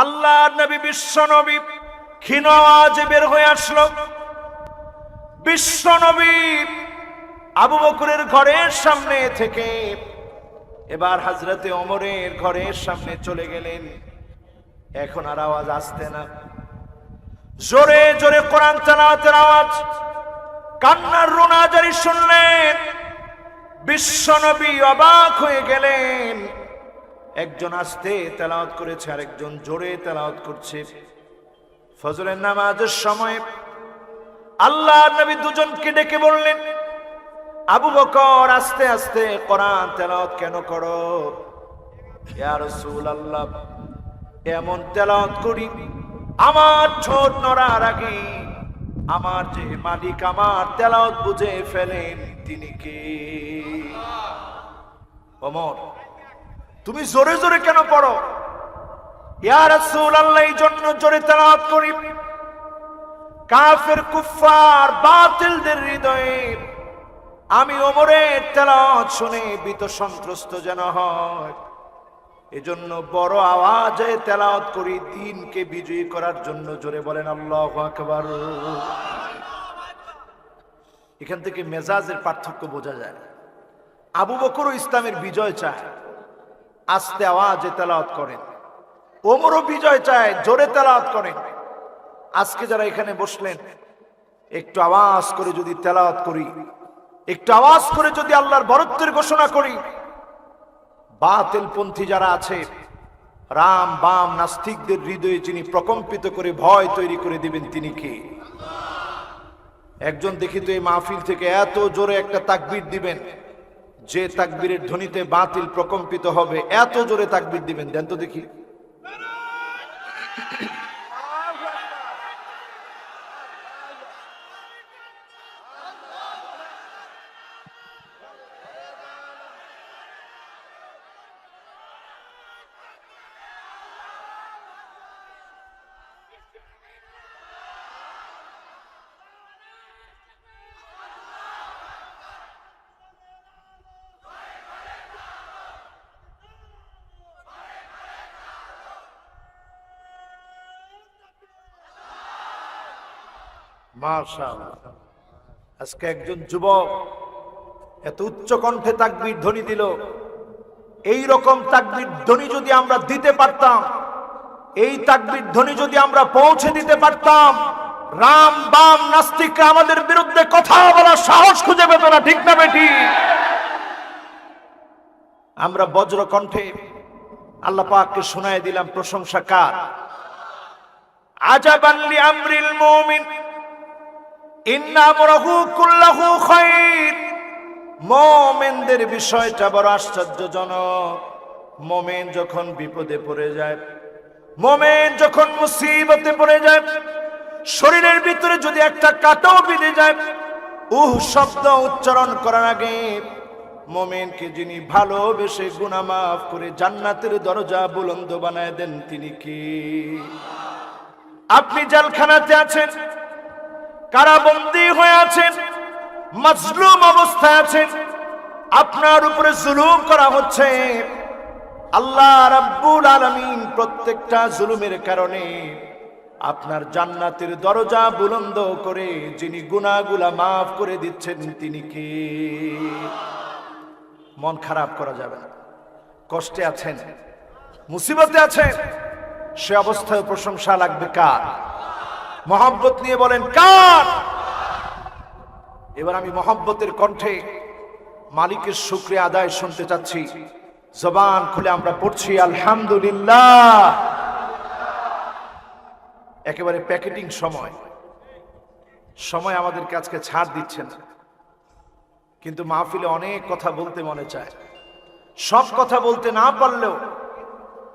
আল্লাহর নবী বিশ্ব নবী ক্ষীণ আওয়াজে বের হয়ে আসলো। বিশ্ব নবী আবু বকরের ঘরের সামনে থেকে এবার হযরতে ওমরের ঘরের সামনে চলে গেলেন। এখন আর আওয়াজ আসছে না, জোরে জোরে কোরআন তেলাওয়াতের আওয়াজ, কান্নার রোনাজারি শুনলেন। বিশ্ব নবী অবাক হয়ে গেলেন। একজন আস্তে তেলাওয়াত করেছে, আরেকজন জোরে তেলাওয়াত করছে। ফজরের নামাজের সময় আল্লাহর নবী দুজনকে ডেকে বললেন, আবু বকর আস্তে আস্তে কোরআন তেলাওয়াত কেন করো? ইয়া রাসূলুল্লাহ, এমন তেলাওয়াত করি আমার ঠোঁট নড়ার আগে আমার যে মালিক আমার তেলাওয়াত বুঝে ফেলেন, তিনি কে? ওমর, তুমি জোরে জোরে কেন পড়ো? ইয়া রাসূলুল্লাহ, এই জন্য জোরে তেলাওয়াত করি কাফের কুফার বাতিলদের হৃদয়ে আমি ওমরের তেলাওয়াত শুনে ভীত সন্ত্রস্ত যেন হয়, এজন্য বড় আওয়াজে তেলাওয়াত করি দ্বীনকে বিজয়ী করার জন্য। জোরে বলেন আল্লাহু আকবার। এখান থেকে মেজাজের পার্থক্য বোঝা যায়। আবু বকরও ইসলামের বিজয় চায়, আস্তে আওয়াজে তেলাওয়াত করেন। ওমরও বিজয় চায়, জোরে তেলাওয়াত করেন। আজকে যারা এখানে বসলেন, একটু আওয়াজ করে যদি তেলাওয়াত করি, একটু আওয়াজ করে যদি আল্লাহর বরত্বের ঘোষণা করি, বাতিলপন্থী যারা আছে, রাম বাম নাস্তিকদের হৃদয়ে যিনি প্রকম্পিত করে ভয় তৈরি করে দিবেন, তিনি কে? একজন দেখি তো এই মাহফিল থেকে এত জোরে একটা তাকবীর দিবেন, যে তাকবীরের ধ্বনিতে বাতিল প্রকম্পিত হবে, এত জোরে তাকবীর দিবেন, দেন তো দেখি। মাশাআল্লাহ, আজকে একজন যুবক এত উচ্চ কণ্ঠে তাকবীর ধ্বনি দিল। এই রকম তাকবীর ধ্বনি যদি আমরা দিতে পারতাম, এই তাকবীর ধ্বনি যদি আমরা পৌঁছে দিতে পারতাম, রাম বাম নাস্তিকরা আমাদের বিরুদ্ধে কথা বলার সাহস খুঁজে পেত না, ঠিক না বেটি? আমরা বজ্র কণ্ঠে আল্লাহ পাককে শোনায় দিলাম প্রশংসা কার? আজাবান লিআমরিল মুমিন ইন্না আমরাহু কুল্লাহু খায়র। মুমিনদের বিষয়টা বড় আশ্চর্যজনক। মুমিন যখন বিপদে পড়ে যায়, মুমিন যখন মুসিবতে পড়ে যায়, শরীরের ভিতরে যদি একটা কাঁটাও বিঁধে যায়, শব্দ উচ্চারণ করার আগে মুমিনকে যিনি ভালোবেসে গুনাহ মাফ করে জান্নাতের দরজা বুলন্দ বানায় দেন, তিনি কি? আপনি জেলখানাতে আছেন, কারাবন্দী হয়ে আছেন, মাজলুম অবস্থায় আছেন, আপনার উপরে জুলুম করা হচ্ছে। আল্লাহ রাব্বুল আলামিন প্রত্যেকটা জুলুমের কারণে আপনার জান্নাতের দরজা বুলন্দ করে যিনি গুনাহগুলা মাফ করে দিচ্ছেন, তিনি কি? মন খারাপ করা যাবে না। কষ্টে আছেন, মুসিবতে আছেন, সে অবস্থায় প্রশংসা লাগবে কার? মহব্বত নিয়ে বলেন কার? এবার আমি মহব্বতের কণ্ঠে মালিকের শুকরিয়া আদায় শুনতে চাচ্ছি। জবান খুলে আমরা পড়ছি আলহামদুলিল্লাহ। একেবারে প্যাকেটিং সময় আমাদের কাছে ছাড় দিচ্ছে না, কিন্তু মাহফিলে অনেক কথা বলতে মনে চায়। সব কথা বলতে না পারলেও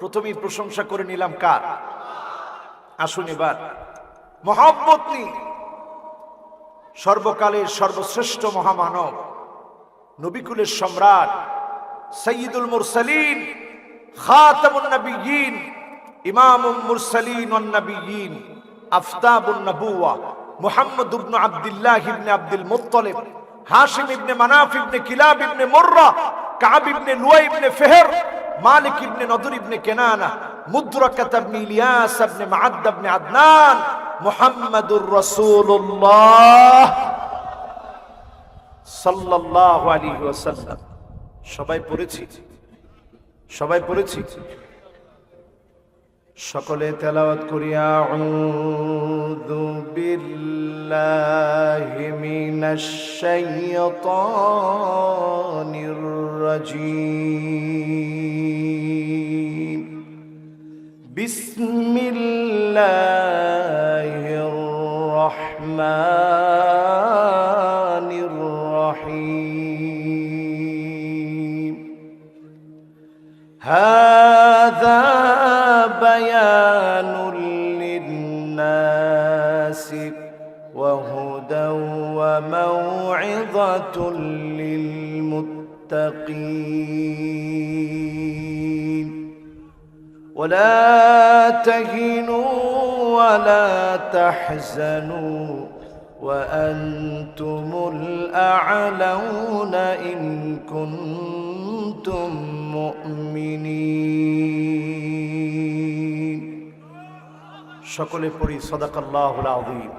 প্রথমেই প্রশংসা করে নিলাম কার? আসুন এবার মহব্বত নিয়ে সর্বকালের সর্বশ্রেষ্ঠ মহামানব, নবিকুলের সম্রাট, সাইয়্যিদুল মুরসালিন, খাতামুন নবিয়্যিন, ইমামুল মুরসালিন ওয়ান নবিয়্যিন, আফতাবুন নবুওয়া, মুহাম্মদ ইবনে আব্দুল্লাহ ইবনে আব্দুল মুত্তালিব, হাশিম ইবনে মানাফ ইবনে কিলাব ইবনে মুররা, কাব ইবনে লুয়াই ইবনে ফিহর, মালিক ইবনে নদর ইবনে কেনানা, মুদ্রাকাত ইবনে ইলিয়াস ইবনে মাআদ ইবনে আদনান, মুহাম্মাদুর রাসূলুল্লাহ সাল্লাল্লাহু আলাইহি ওয়াসাল্লাম। সবাই পড়েছি, সবাই পড়েছি। সকলে তেলাওয়াত করি আউযু বিল্লাহি মিনাশ শাইতানির রাজীম। বিসমিল্লাহির রাহমানির রাহিম। হাযা بيان للناس وهدى وموعظة للمتقين ولا تهنوا ولا تحزنوا وأنتم الأعلون إن كنتم মুমিনিন। সকলে পড়ি সাদাকাল্লাহুল আযীম।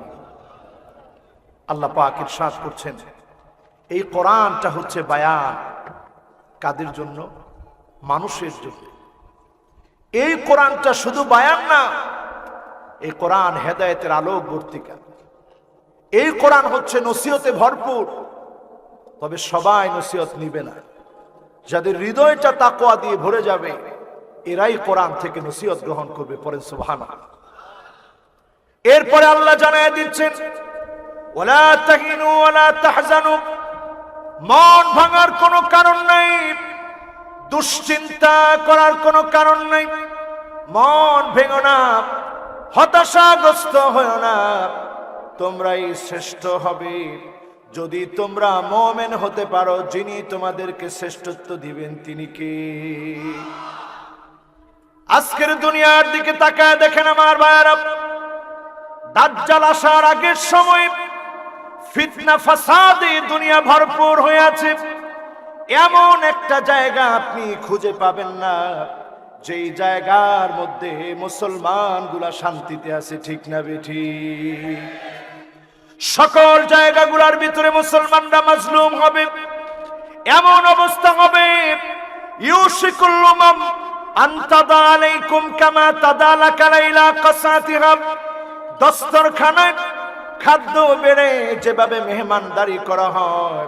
আল্লাহ পাক ইরশাদ করছেন, এই কোরআনটা হচ্ছে বায়ান। কাদের জন্য? মানুষের জন্য। এই কোরআনটা শুধু বায়ান না, এই কোরআন হেদায়েতের আলোক বর্তিকা। এই কোরআন হচ্ছে নসিহতে ভরপুর। তবে সবাই নসিহত নিবে না। যাদের হৃদয়টা তাকওয়া দিয়ে ভরে যাবে, এরাই কোরআন থেকে নসিহত গ্রহণ করবে। পড়েন সুবহানাল্লাহ। এরপরে আল্লাহ জানায় দিচ্ছেন, ওয়ালা তাহিনু ওয়ালা তাহজানু, মন ভাঙার কোনো কারণ নাই, দুশ্চিন্তা করার কোনো কারণ নাই। মন ভেঙো না, হতাশাগ্রস্ত হয়ো না। তোমরাই শ্রেষ্ঠ হবে যদি তোমরা মুমিন হতে পারো। যিনি তোমাদেরকে শ্রেষ্ঠত্ব দিবেন তিনি কে? আজকের দুনিয়ার দিকে তাকায় দেখেন আমার ভাইরা, দাজ্জাল আসার আগের সময় ফিতনা ফাসাদে দুনিয়া ভরপুর হয়ে আছে। এমন একটা জায়গা আপনি খুঁজে পাবেন না যেই জায়গার মধ্যে মুসলমানগুলা শান্তিতে আছে। ঠিক না বেঠিক? সকল জায়গাগুলোর ভিতরে মুসলমানরা মাজলুম হবে। এমন অবস্থা হবে, ইউশিকুল উমাম আন তাদা আলাইকুম কামা তাদালাকা লাইলা কাসাতিহা। দস্তরখানায় খাদ্য বেড়ে যেভাবে মেহমানদারি করা হয়,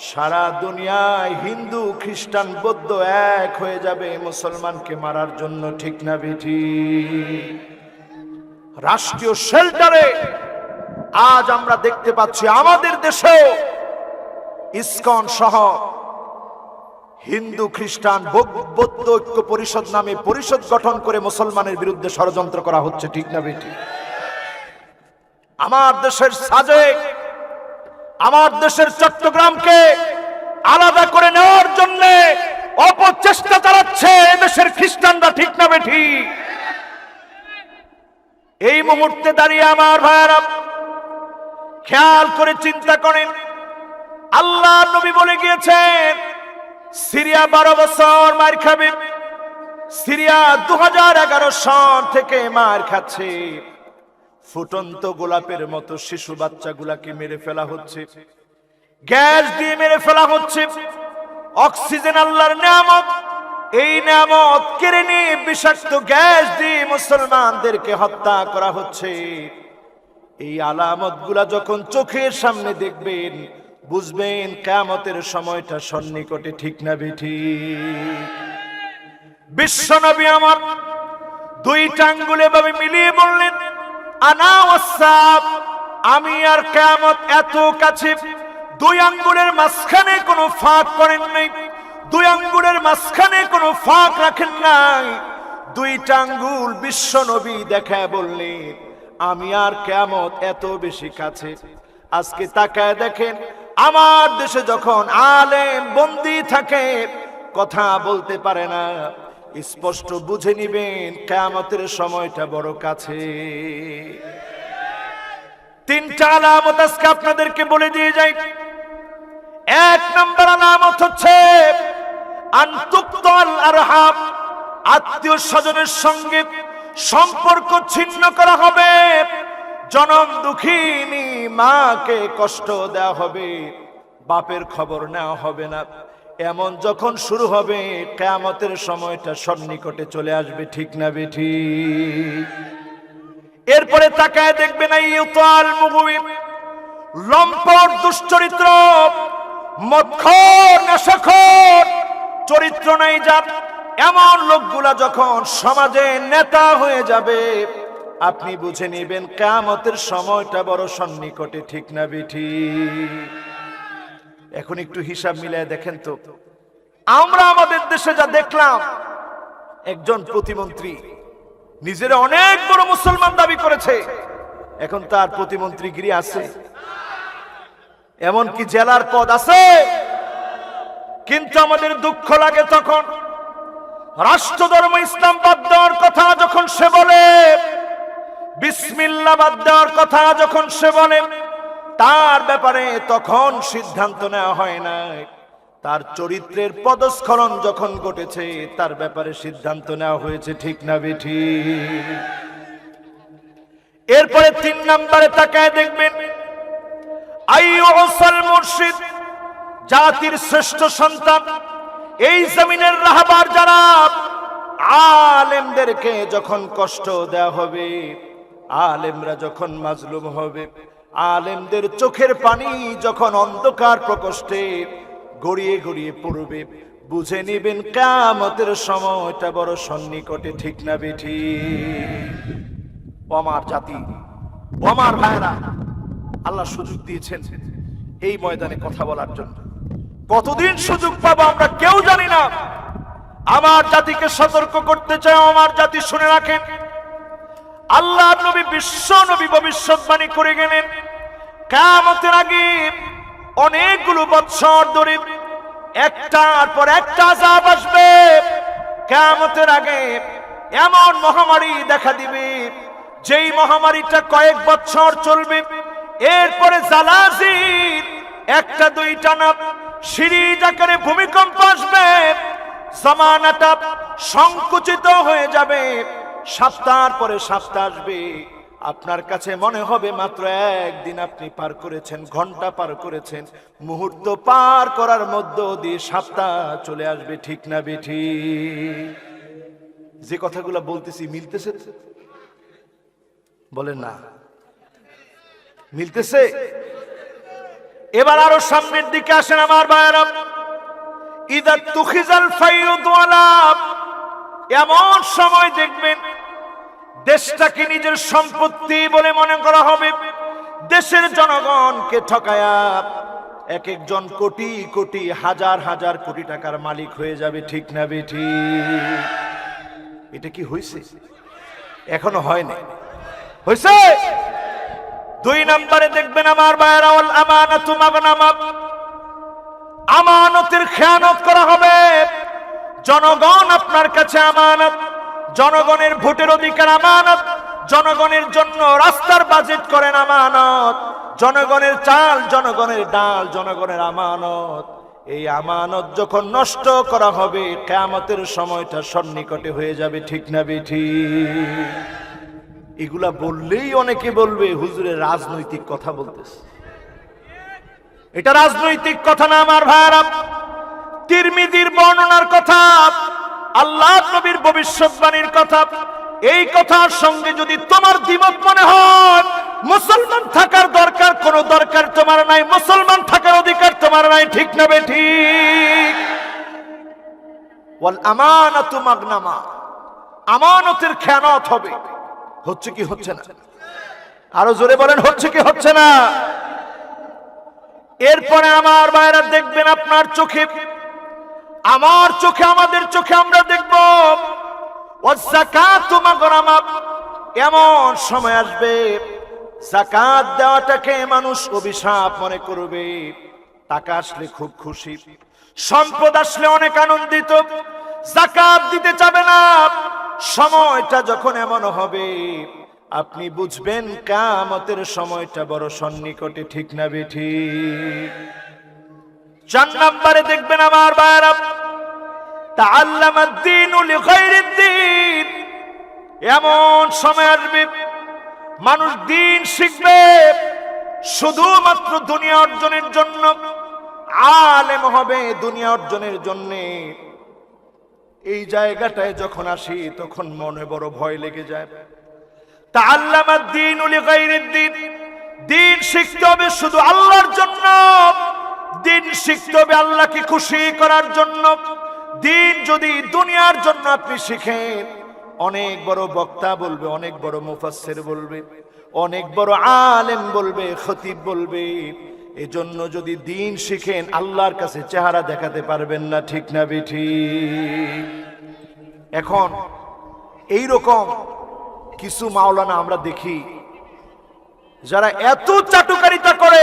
সারা দুনিয়ায় হিন্দু খ্রিস্টান বৌদ্ধ এক হয়ে যাবে মুসলমানকে মারার জন্য। ঠিক না বেঠিক? রাষ্ট্রীয় শেল্টারে আজ আমরা দেখতে পাচ্ছি আমাদের দেশেও ইসকন সহ হিন্দু খ্রিস্টান বৌদ্ধ ঐক্য পরিষদ নামে পরিষদ গঠন করে মুসলমানের বিরুদ্ধে ষড়যন্ত্র করা হচ্ছে। ঠিক না বেঠিক? আমার দেশের সাজেক, আমার দেশের চট্টগ্রামকে আলাদা করে নেওয়ার জন্য অপচেষ্টা চালাচ্ছে এদেশের খ্রিস্টানরা। ঠিক না বেঠিক? এই মুহূর্তে দাঁড়িয়ে আমার ভাইয়েরা খেয়াল করে চিন্তা করেন, আল্লাহ নবী বলে গিয়েছেন সিরিয়া 12 বছর মার খাবে। সিরিয়া 2011 সাল থেকে মার খাচ্ছে। ফুটন্ত গোলাপের মতো শিশু বাচ্চাগুলাকে মেরে ফেলা হচ্ছে, গ্যাস দিয়ে মেরে ফেলা হচ্ছে। অক্সিজেন আল্লাহর নিয়ামত, এই নিয়ামত কেড়ে নিয়ে বিষাক্ত গ্যাস দিয়ে মুসলমানদেরকে হত্যা করা হচ্ছে। এই আলামতগুলা যখন চোখের সামনে দেখবেন, বুঝবেন কিয়ামতের সময়টা সন্নিকটে। ঠিক না বেঠিক? বিশ্বনবী আমার দুইটা আঙ্গুল এভাবে মিলিয়ে বললেন, আনা ওয়াসসাব, আমি আর কিয়ামত এত কাছে। দুই আঙ্গুলের মাঝখানে কোনো ফাঁক করেন নাই, দুই আঙ্গুলের মাঝখানে কোনো ফাঁক রাখেন নাই। দুইটা আঙ্গুল বিশ্বনবী দেখায় বললেন, আমি আর কিয়ামত এত বেশি কাছে। আজকে তাকায় দেখেন, আমার দেশে যখন আলেম বন্দী থাকে, কথা বলতে পারে না, স্পষ্ট বুঝে নিবেন কিয়ামতের সময়টা বড় কাছে। তিনটা আলামত আজকে আপনাদেরকে বলে দিয়ে যাই। এক নম্বর আলামত হচ্ছে আন তুকতাল আরহাম, আত্মীয় স্বজনের সঙ্গে সম্পর্ক ছিন্ন করা হবে, জনম দুঃখিনী মাকে কষ্ট দেওয়া হবে, বাপের খবর নেওয়া হবে না। এমন যখন শুরু হবে কিয়ামতের সময়টা সন্নিকটে চলে আসবে, ঠিক না বেঠি? এরপরে তাকায় দেখবেন ইউতাল মুগবি, লম্পট দুশ্চরিত্র, মদখোর নেশাখোর, চরিত্র নাই যার, এমন লোকগুলা যখন সমাজে নেতা হয়ে যাবে, আপনি বুঝে নেবেন কিয়ামতের সময়টা বড় সন্নিকটে, ঠিক না বেঠি? এখন একটু হিসাব মিলায় দেখেন তো, আমরা আমাদের দেশে যা দেখলাম, একজন প্রতিমন্ত্রী নিজের অনেক বড় মুসলমান দাবি করেছে, এখন তার প্রতিমন্ত্রীগিরি আছে, এমনকি জেলার পদ আছে। কিন্তু আমাদের দুঃখ লাগে তখন রাষ্ট্র ধর্ম ইসলাম বাদ দেওয়ার কথা যখন সে বলে, বিসমিল্লাহ বাদ দেওয়ার কথা যখন সে বলে, তার ব্যাপারে তখন সিদ্ধান্ত নেওয়া হয় না। তার চরিত্রের পদস্খলন যখন ঘটেছে, তার ব্যাপারে সিদ্ধান্ত নেওয়া হয়েছে, ঠিক না বেঠি? এরপরে 3 নম্বরে তাকায় দেখবেন আইয়ুসাল মুর্শিদ, জাতির শ্রেষ্ঠ সন্তান, এই জমিনের রাহবার যারা, আলেমদেরকে যখন কষ্ট দেওয়া হবে, আলেমরা যখন মাজলুম হবে, আলেমদের চোখের পানি যখন অন্ধকার প্রকোষ্ঠে গড়িয়ে গড়িয়ে পড়বে, বুঝে নিবেন কিয়ামতের সময়টা বড় সন্নিকটে, ঠিক না বেঠি? আমার জাতি, আমার ভাইরা, আল্লাহ সুযোগ দিয়েছেন এই ময়দানে কথা বলার জন্য। কতদিন সুযোগ পাবো আমরা কেউ জানি না। আমার জাতিকে সতর্ক করতে চাই, আমার জাতি শুনে রাখেন, আল্লাহ নবী, বিশ্ব নবী ভবিষ্যৎবাণী করে গেলেন, কিয়ামতের আগে অনেকগুলো বৎসর ধরে একটার পর একটা আযাব আসবে। কিয়ামতের আগে এমন মহামারী দেখা দিবে, যেই মহামারীটা কয়েক বছর চলবে। এরপরে জালাজিল, একটা দুইটা না, সিরিজ আকারে ভূমিকম্প আসবে, জামানাটা সংকুচিত হয়ে যাবে, সপ্তাহের পরে সপ্তাহ আসবে, আপনার কাছে মনে হবে মাত্র একদিন আপনি পার করেছেন, ঘন্টা পার করেছেন, মুহূর্ত পার করার মধ্য দিয়ে সপ্তাহ চলে আসবে, ঠিক না বেঠি? যে কথাগুলো বলতেছি মিলতেছে? বলেন না, মিলতেছে? এবার আরো সামনের দিকে আসেন আমার ভাইয়েরা। ইদা তুখিজাল ফাইয়ুদ ওয়ালা, এমন সময় দেখবেন দেশটাকে নিজের সম্পত্তি বলে মনে করা হবে, দেশের জনগণকে ঠকায়া এক একজন কোটি কোটি, হাজার হাজার কোটি টাকার মালিক হয়ে যাবে, ঠিক না বেঠি? এটা কি হয়েছে? এখনো হয় না, হয়েছে। 2 নম্বরে দেখবেন আমার ভাইয়েরা, ওয়াল আমানাতু মাগনামা, আমানতের খেয়ানত করা হবে। জনগণ আপনার কাছে আমানত, জনগণের ভোটের অধিকার আমানত, জনগণের জন্য রাস্তার বাজেট করেন আমানত, জনগণের চাল, জনগণের ডাল, জনগণের আমানত। এই আমানত যখন নষ্ট করা হবে, কিয়ামতের সময়টা সন্নিকটে হয়ে যাবে, ঠিক না বেঠি? এগুলা বললেই অনেকে বলবে হুজুরের রাজনৈতিক কথা বলতেছে। এটা রাজনৈতিক কথা না আমার ভাইরা, তিরমিজির বর্ণনার কথা, আল্লাহ নবীর ভবিষ্যৎবাণীর কথা। এই কথার সঙ্গে যদি তোমার দ্বিমত মনে হয়, মুসলমান থাকার দরকার কোনো দরকার তোমার নাই, মুসলমান থাকার অধিকার তোমার নাই, ঠিক না বেঠিক? ওয়াল আমানাতু মাগনামা, আমানতের খেয়ানত হবে। হচ্ছে কি হচ্ছে না? আরো জোরে বলেন, হচ্ছে কি হচ্ছে না? এরপরে আমার ভাইরা দেখবেন আপনার চোখে, আমার চোখে, আমাদের চোখে আমরা দেখব ওয়াযাকাতু মাগরামা, এমন সময় আসবে যাকাত দেওয়াটাকে মানুষ অভিশাপ মনে করবে। টাকা আসলে খুব খুশি, সম্পদ আসলে অনেক আনন্দিত, যাকাত দিতে চাবে না। সময়টা যখন এমন হবে, আপনি বুঝবেন কিয়ামতের সময়টা বড় সন্নিকটে, ঠিক না বেঠি? 4 নম্বরে দেখবেন আমার ভাইরা, তাআল্লামাদ-দীনু লিগাইরিদ-দীন, এমন সময় আসবে মানুষ দিন শিখবে শুধুমাত্র দুনিয়া অর্জনের জন্য, আলেম হবে দুনিয়া অর্জনের জন্য। এই জায়গাটায় যখন আসি তখন মনে বড় ভয় লেগে যায়। তাআল্লামাদ-দীনু লিগাইরিদ-দীন, দিন শিখতে হবে শুধু আল্লাহর জন্য, দিন শিখতে হবে আল্লাহকে খুশি করার জন্য। দিন যদি দুনিয়ার জন্য আপনি শিখেন, অনেক বড় বক্তা বলবে, অনেক বড় মুফাসসির বলবে, অনেক বড় আলেম বলবে, খতিব বলবে। এজন্য যদি দিন শিখেন আল্লাহর কাছে চেহারা দেখাতে পারবেন না, ঠিক না বেঠিক? এখন এই রকম কিছু মাওলানা আমরা দেখি যারা এত চাটুকারিতা করে,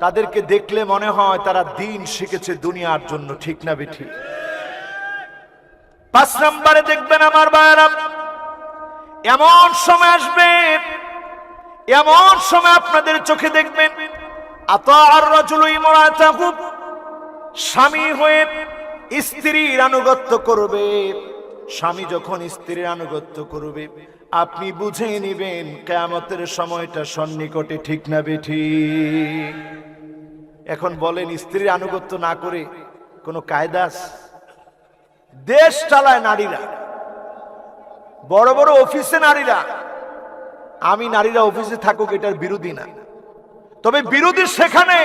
তাদেরকে দেখলে মনে হয় তারা দিন শিখেছে দুনিয়ার জন্য, ঠিক না বেঠিক? 5 নম্বরে দেখবেন আমার ভাইরা, এমন সময় আসবে, এমন সময় আপনাদের চোখে দেখবেন আতাআর রাজুলু ইমরাতাহু, স্বামী হয়ে স্ত্রীর আনুগত্য করবে। স্বামী যখন স্ত্রীর আনুগত্য করবে, আপনি বুঝে নেবেন কিয়ামতের সময়টা সন্নিকটে, ঠিক না বেঠিক? এখন বলেন, স্ত্রীর আনুগত্য না করে কোনো কায়দা আছে? দেশ চালায় নারীরা, বড় বড় অফিসে নারীরা। আমি নারীরা অফিসে থাকুক এটার বিরোধী না, তবে বিরোধী সেখানে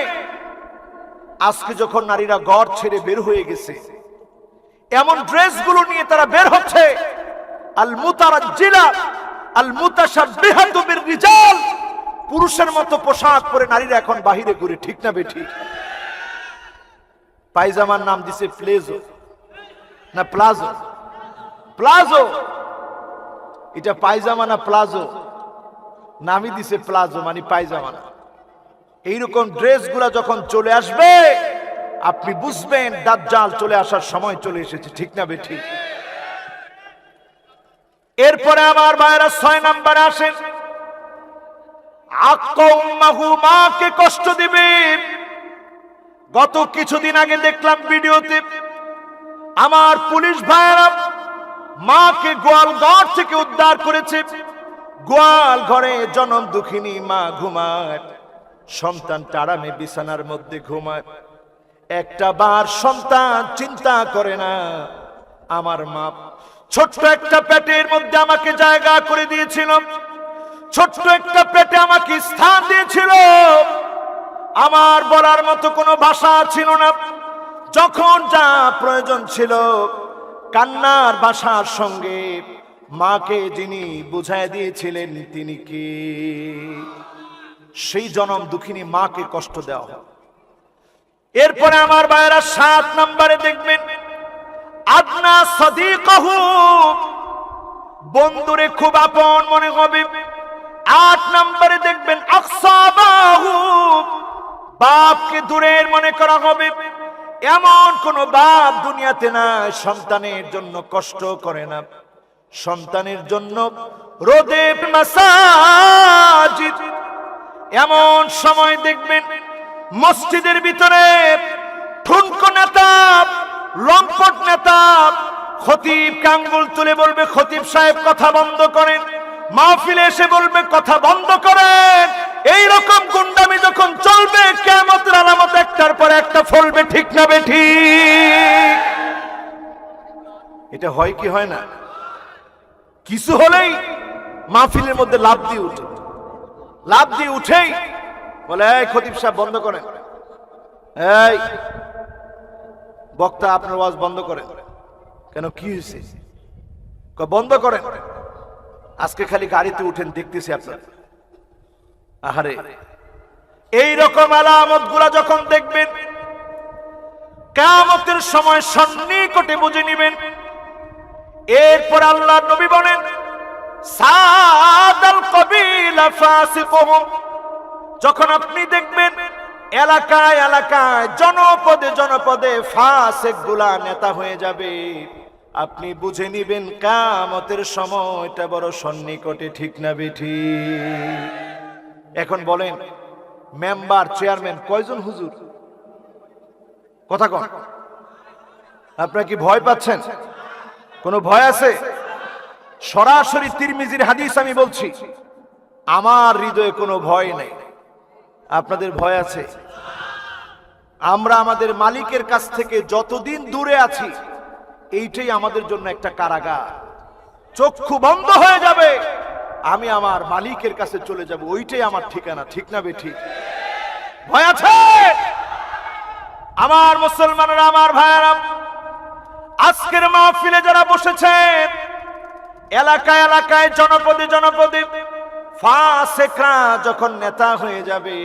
আজকে যখন নারীরা ঘর ছেড়ে বের হয়ে গেছে, এমন ড্রেসগুলো নিয়ে তারা বের হচ্ছে, আল মুতারাজ্জিলা আল মুতাশাব্বিহাতু বির-রিজাল, পুরুষের মতো পোশাক পরে নারীরা এখন বাহিরে ঘুরে, ঠিক না বেঠিক? পায়জামার নাম দিছে প্লেজো না প্লাজো? প্লাজো। এটা পায়জামা না প্লাজো? নামই দিছে প্লাজো, মানে পায়জামা না। এইরকম ড্রেসগুলা যখন চলে আসবে, আপনি বুঝবেন দাজ্জাল চলে আসার সময় চলে এসেছে, ঠিক না বেঠিক? এরপরে আমার ভাইরা 6 নম্বরে আসেন, আক্কা উম্মাহু, মাকে কষ্ট দিবে। গত কিছুদিন আগে দেখলাম ভিডিওতে আমার পুলিশ ভাইরা মাকে গোয়াল ঘর থেকে উদ্ধার করেছে। গোয়াল ঘরে জনম দুঃখিনী মা ঘুমায়, সন্তানটা আরামে বিছানার মধ্যে ঘুমায়। একটা বার সন্তান চিন্তা করে না, আমার মা ছোট্ট একটা পেটের মধ্যে আমাকে জায়গা করে দিয়েছিল, ছোট্ট একটা পেটে আমাকে স্থান দিয়েছিল, আমার বলার মতো কোনো ভাষা ছিল না। যখন যা প্রয়োজন ছিল কান্নার ভাষার সঙ্গে মাকে যিনি বুঝায় দিয়েছিলেন তিনি কি? সেই জনম দুঃখিনী মাকে কষ্ট দেওয়া হয়। এরপরে আমার ভাইরা 7 নম্বরে দেখবেন আদনা সাদিকাহু, বন্ধুরে খুব আপন মনে হবে। 8 নম্বরে দেখবেন আকসাবাহু, বাপকে দূরের মনে করা হবে। এমন কোন বাপ দুনিয়াতে নাই সন্তানের জন্য কষ্ট করে না, সন্তানের জন্য রোদে মাসাজিদ। এমন সময় দেখবেন মসজিদের ভিতরে ঠুনকো নেতা, লম্পট নেতা খতিব আঙ্গুল তুলে বলবে, খতিব সাহেব কথা বন্ধ করেন। মাহফিলে এসে বলবে কথা বন্ধ করেন। এই রকম গুন্ডামি যখন চলবে, কিয়ামতের আলামত একটার পর একটা ফলবে, ঠিক না বেঠিক? এটা হয় কি হয় না? কিছু হলেই মাহফিলের মধ্যে লাফ দিয়ে উঠে, লাফ দিয়ে উঠেই বলে, এই খতিব সাহেব বন্ধ করেন, এই বক্তা আপনার ওয়াজ বন্ধ করেন। কেন, কি হয়েছে? বন্ধ করেন, আজকে খালি গাড়িতে উঠেন, দেখতেছি আপনার। আহারে, এই রকম আলামত গুলা যখন দেখবেন কিয়ামতের সময় সন্নিকটে বুঝে নিবেন। এরপর আল্লাহর নবী বলেন, সাদাল কবিলা ফাসিকুহুম, যখন আপনি দেখবেন এলাকায় এলাকায় জনপদে জনপদে ফাসিক গুলা নেতা হয়ে যাবে, আপনি বুঝে নিবেন কিয়ামতের সময়টা বড় সন্নিকটে, ঠিক না বেঠিক? এখন বলেন, মেম্বার চেয়ারম্যান কয়জন হুজুর? কথা কন। আপনারা কি ভয় পাচ্ছেন? কোনো ভয় আছে? সরাসরি তিরমিজির হাদিস আমি বলছি, আমার হৃদয়ে কোনো ভয় নেই। আপনাদের ভয় আছে? আমরা আমাদের মালিকের কাছ থেকে যতদিন দূরে আছি, এইটাই আমাদের জন্য একটা কারাগার। চক্ষু বন্ধ হয়ে যাবে, আমি আমার মালিকের কাছে চলে যাব, ওইটাই আমার ঠিকানা। ঠিক না বেঠিক? ভয় আছে? আমার মুসলমানরা, আমার ভাইয়েরা, আজকের মাহফিলে যারা বসেছেন, এলাকায় এলাকায়, জনপদে জনপদে ফাসেকরা যখন নেতা হয়ে যাবে,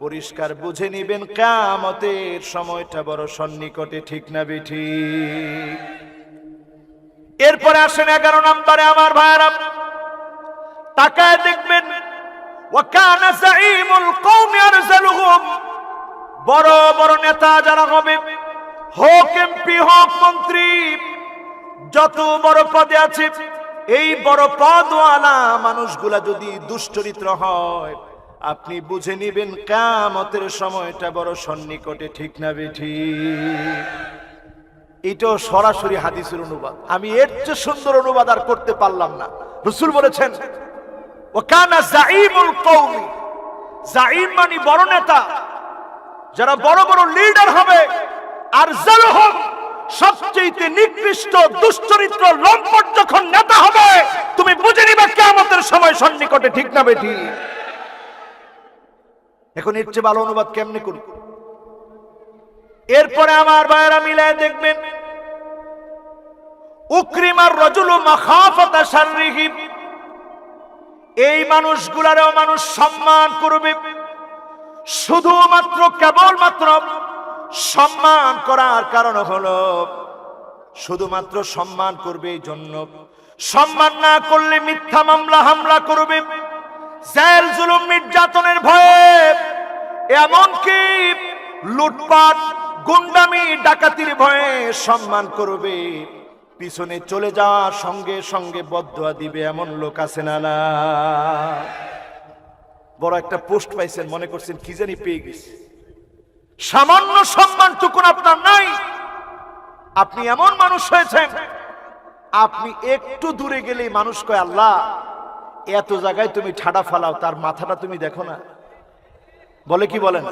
পরিষ্কার বুঝে নিবেন কিয়ামতের সময়টা বড় সন্নিকটে। ঠিক না বেঠিক? এরপরে আসেন 11 নম্বরে আমার ভাইয়েরা, তাকায় দেখবেন, ওয়াকানা যাঈমুল কওমি আরযালুহুম, বড় বড় নেতা যারা হবে, হোক এমপি হোক মন্ত্রী, যত বড় পদে আছে, এই বড় পদওয়ালা মানুষগুলা যদি দুশ্চরিত্র হয়, আপনি বুঝে নিবেন কিয়ামতের সময়টা বড় সন্নিকটে। ঠিক না বেঠিক? এটাও সরাসরি হাদিসের অনুবাদ। আমি এর চেয়ে সুন্দর অনুবাদ আর করতে পারলাম না। রাসূল বলেছেন, ওয়াকানা যাঈমুল কওমি, যাঈম মানে বড় নেতা, যারা বড় বড় লিডার হবে, আর জালহুম, সবচেয়ে নিকৃষ্ট দুশ্চরিত্র লম্পট যখন নেতা হবে, তুমি বুঝে নিবে কিয়ামতের সময় সন্নিকটে। ঠিক না বেঠিক? এখন এর চেয়ে ভালো অনুবাদ কেমনে করি? এরপরে আমার ভাইয়েরা মিলায় দেখবেন, উকরিমার রাজুলু মাখাফাতা শাররিহি, এই মানুষগুলারও মানুষ সম্মান করবে, শুধুমাত্র কেবলমাত্র সম্মান করার কারণ হলো, শুধুমাত্র সম্মান করবে এই জন্য, সম্মান না করলে মিথ্যা মামলা হামলা করবে, জেল জুলুম নির্যাতনের ভয়ে, এমনকি লুটপাট গুন্ডামি ডাকাতির ভয়ে সম্মান করবে, পিছনে চলে যাওয়ার সঙ্গে সঙ্গে বদদুয়া দিবে, এমন লোক আছে না? না, বড় একটা পোস্ট পাইছেন, মনে করছেন কি জানি পেয়ে গেছে, সামান্য সম্মানটুকুন আপনার নাই। আপনি এমন মানুষ হয়েছেন, আপনি একটু দূরে গেলেই মানুষ কয়, আল্লাহ এত জায়গায় তুমি ঠাডা ফালাও, তার মাথাটা তুমি দেখো না। বলে কি বলেন?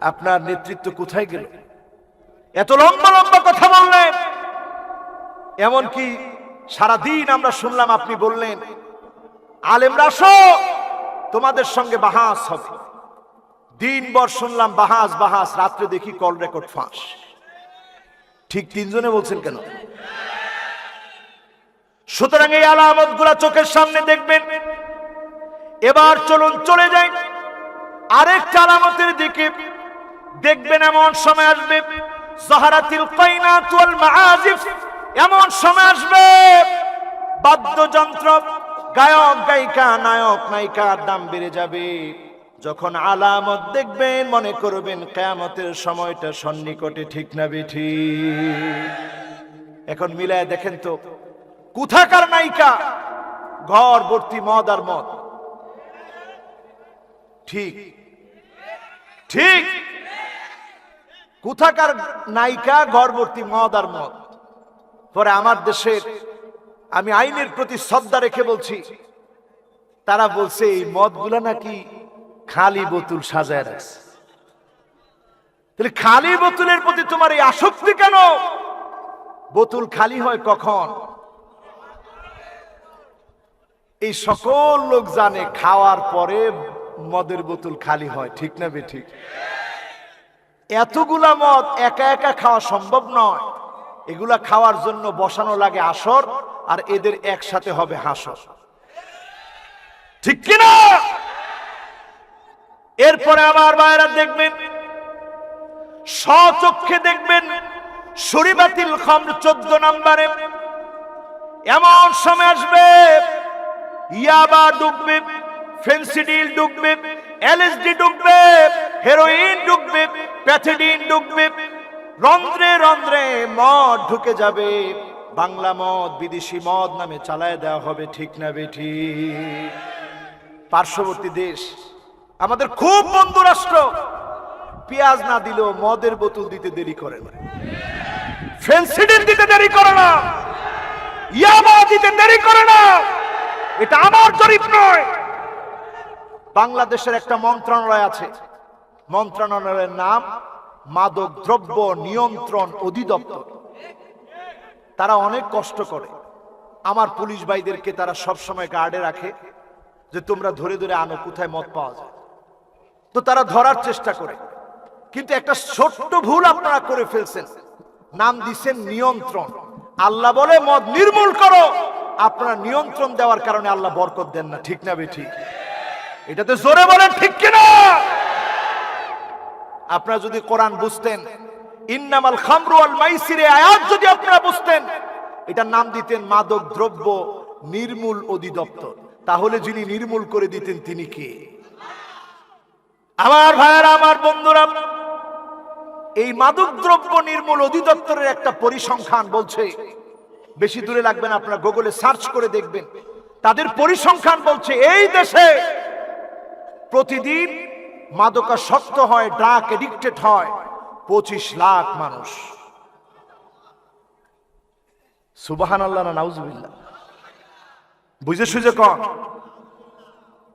আপনার নেতৃত্ব কোথায় গেল? এত লম্বা লম্বা কথা বললেন, এমনকি সারাদিন আমরা শুনলাম আপনি বললেন, আলেমরা আসো, তোমাদের সঙ্গে বাহাস হবে। দিনভর শুনলাম বাহাস বাহাস, রাত্রে দেখি কল রেকর্ড ফাঁস। ঠিক তিনজনে বলছেন কেন? সুতরাং এই আলামত গুলা চোখের সামনে দেখবেন। এবার চলুন চলে যাই আরেকটা আলামতের দিকে। দেখবেন এমন সময় আসবে, যাহারাতিল কায়নাত ওয়াল মাআজিফ, এমন সময় আসবে বাদ্যযন্ত্র, গায়ক গায়িকা, নায়ক নায়িকার দাম বেড়ে যাবে। যখন আলামত দেখবেন, মনে করবেন কিয়ামতের সময়টা সন্নিকটে। ঠিক না বেঠিক? এখন মিলায় দেখেন তো, কোথাকার নায়িকা, ঘর ভর্তি মদ আর মদ। ঠিক ঠিক, কোথাকার নায়িকা, ঘর ভর্তি মদ আর মদ। পরে আমার দেশের, আমি আইনের প্রতি শ্রদ্ধা রেখে বলছি, তারা বলছে এই মদগুলা নাকি খালি বোতল সাজায় রাখছে। তাহলে খালি বোতলের প্রতি তোমার এই আসক্তি কেন? বোতল খালি হয় কখন? এই সকল লোক জানে খাওয়ার পরে মদের বোতল খালি হয়। ঠিক না বেঠিক? এতগুলা মদ একা একা খাওয়া সম্ভব নয়। এগুলা খাওয়ার জন্য বসানো লাগে আসর, আর এদের একসাথে হবে হাসর। ঠিক কিনা? এরপরে আমার ভাইরা দেখবেন, স্বচক্ষে দেখবেন শরীবাতিল খামর 14 নম্বরে। এমন সময় আসবে, ইয়াবা ডুববে, ফেন্সিডিল ডুববে, এলএসডি ডুববে, হেরোইন ডুববে, প্যাথিডিন ডুববে, রন্ধ্রে রন্ধ্রে মদ ঢুকে যাবে। বাংলা মদ বিদেশি মদ নামে চালায় দেওয়া হবে। ঠিক না বেঠিক? পার্শ্ববর্তী দেশ, আমাদের খুব বন্ধু রাষ্ট্র পেঁয়াজ না দিলেও মদের বোতল দিতে দেরি করে না, ফেন্সিডিল দিতে দেরি করে না, ইয়াবা দিতে দেরি করে না। এটা আমার জরিপ নয়। বাংলাদেশের একটা মন্ত্রণালয় আছে, মন্ত্রণালয়ের নাম মাদক দ্রব্য নিয়ন্ত্রণ অধিদপ্তর। তারা অনেক কষ্ট করে, আমার পুলিশ ভাইদেরকে তারা সব সময় গার্ডে রাখে যে তোমরা ধরে ধরে আনো কোথায় মদ পাওয়া যায়। তো তারা ধরার চেষ্টা করে, কিন্তু একটা ছোট্ট ভুল আপনারা করে ফেলছেন, নাম দিচ্ছেন নিয়ন্ত্রণ। আল্লাহ বলে মদ নির্মূল করো, আপনারা নিয়ন্ত্রণ দেওয়ার কারণে আল্লাহ বরকত দেন না। ঠিক না বেঠিক? এটাতে জোরে বলেন ঠিক কিনা? আপনারা যদি কোরআন বুঝতেন, ইন্নামাল খামরু ওয়াল মাইসির আয়াত যদি আপনারা বুঝতেন, এটার নাম দিতেন মাদক দ্রব্য নির্মূল অধিদপ্তর। তাহলে যিনি নির্মূল করে দিতেন তিনি কে? আমার ভাইয়েরা, আমার বন্ধুরা, এই মাদক দ্রব্য নির্মূল অধিদপ্তরের একটা পরিসংখ্যান বলছে, বেশি দূরে লাগবে না, আপনারা গুগলে সার্চ করে দেখবেন। তাদের পরিসংখ্যান বলছে এই দেশে প্রতিদিন মাদকাসক্ত হয়, ড্রাগ এডিক্টেড হয় 25 লাখ মানুষ। সুবহানাল্লাহ না নাউজুবিল্লাহ? বুঝে সুঝে কন,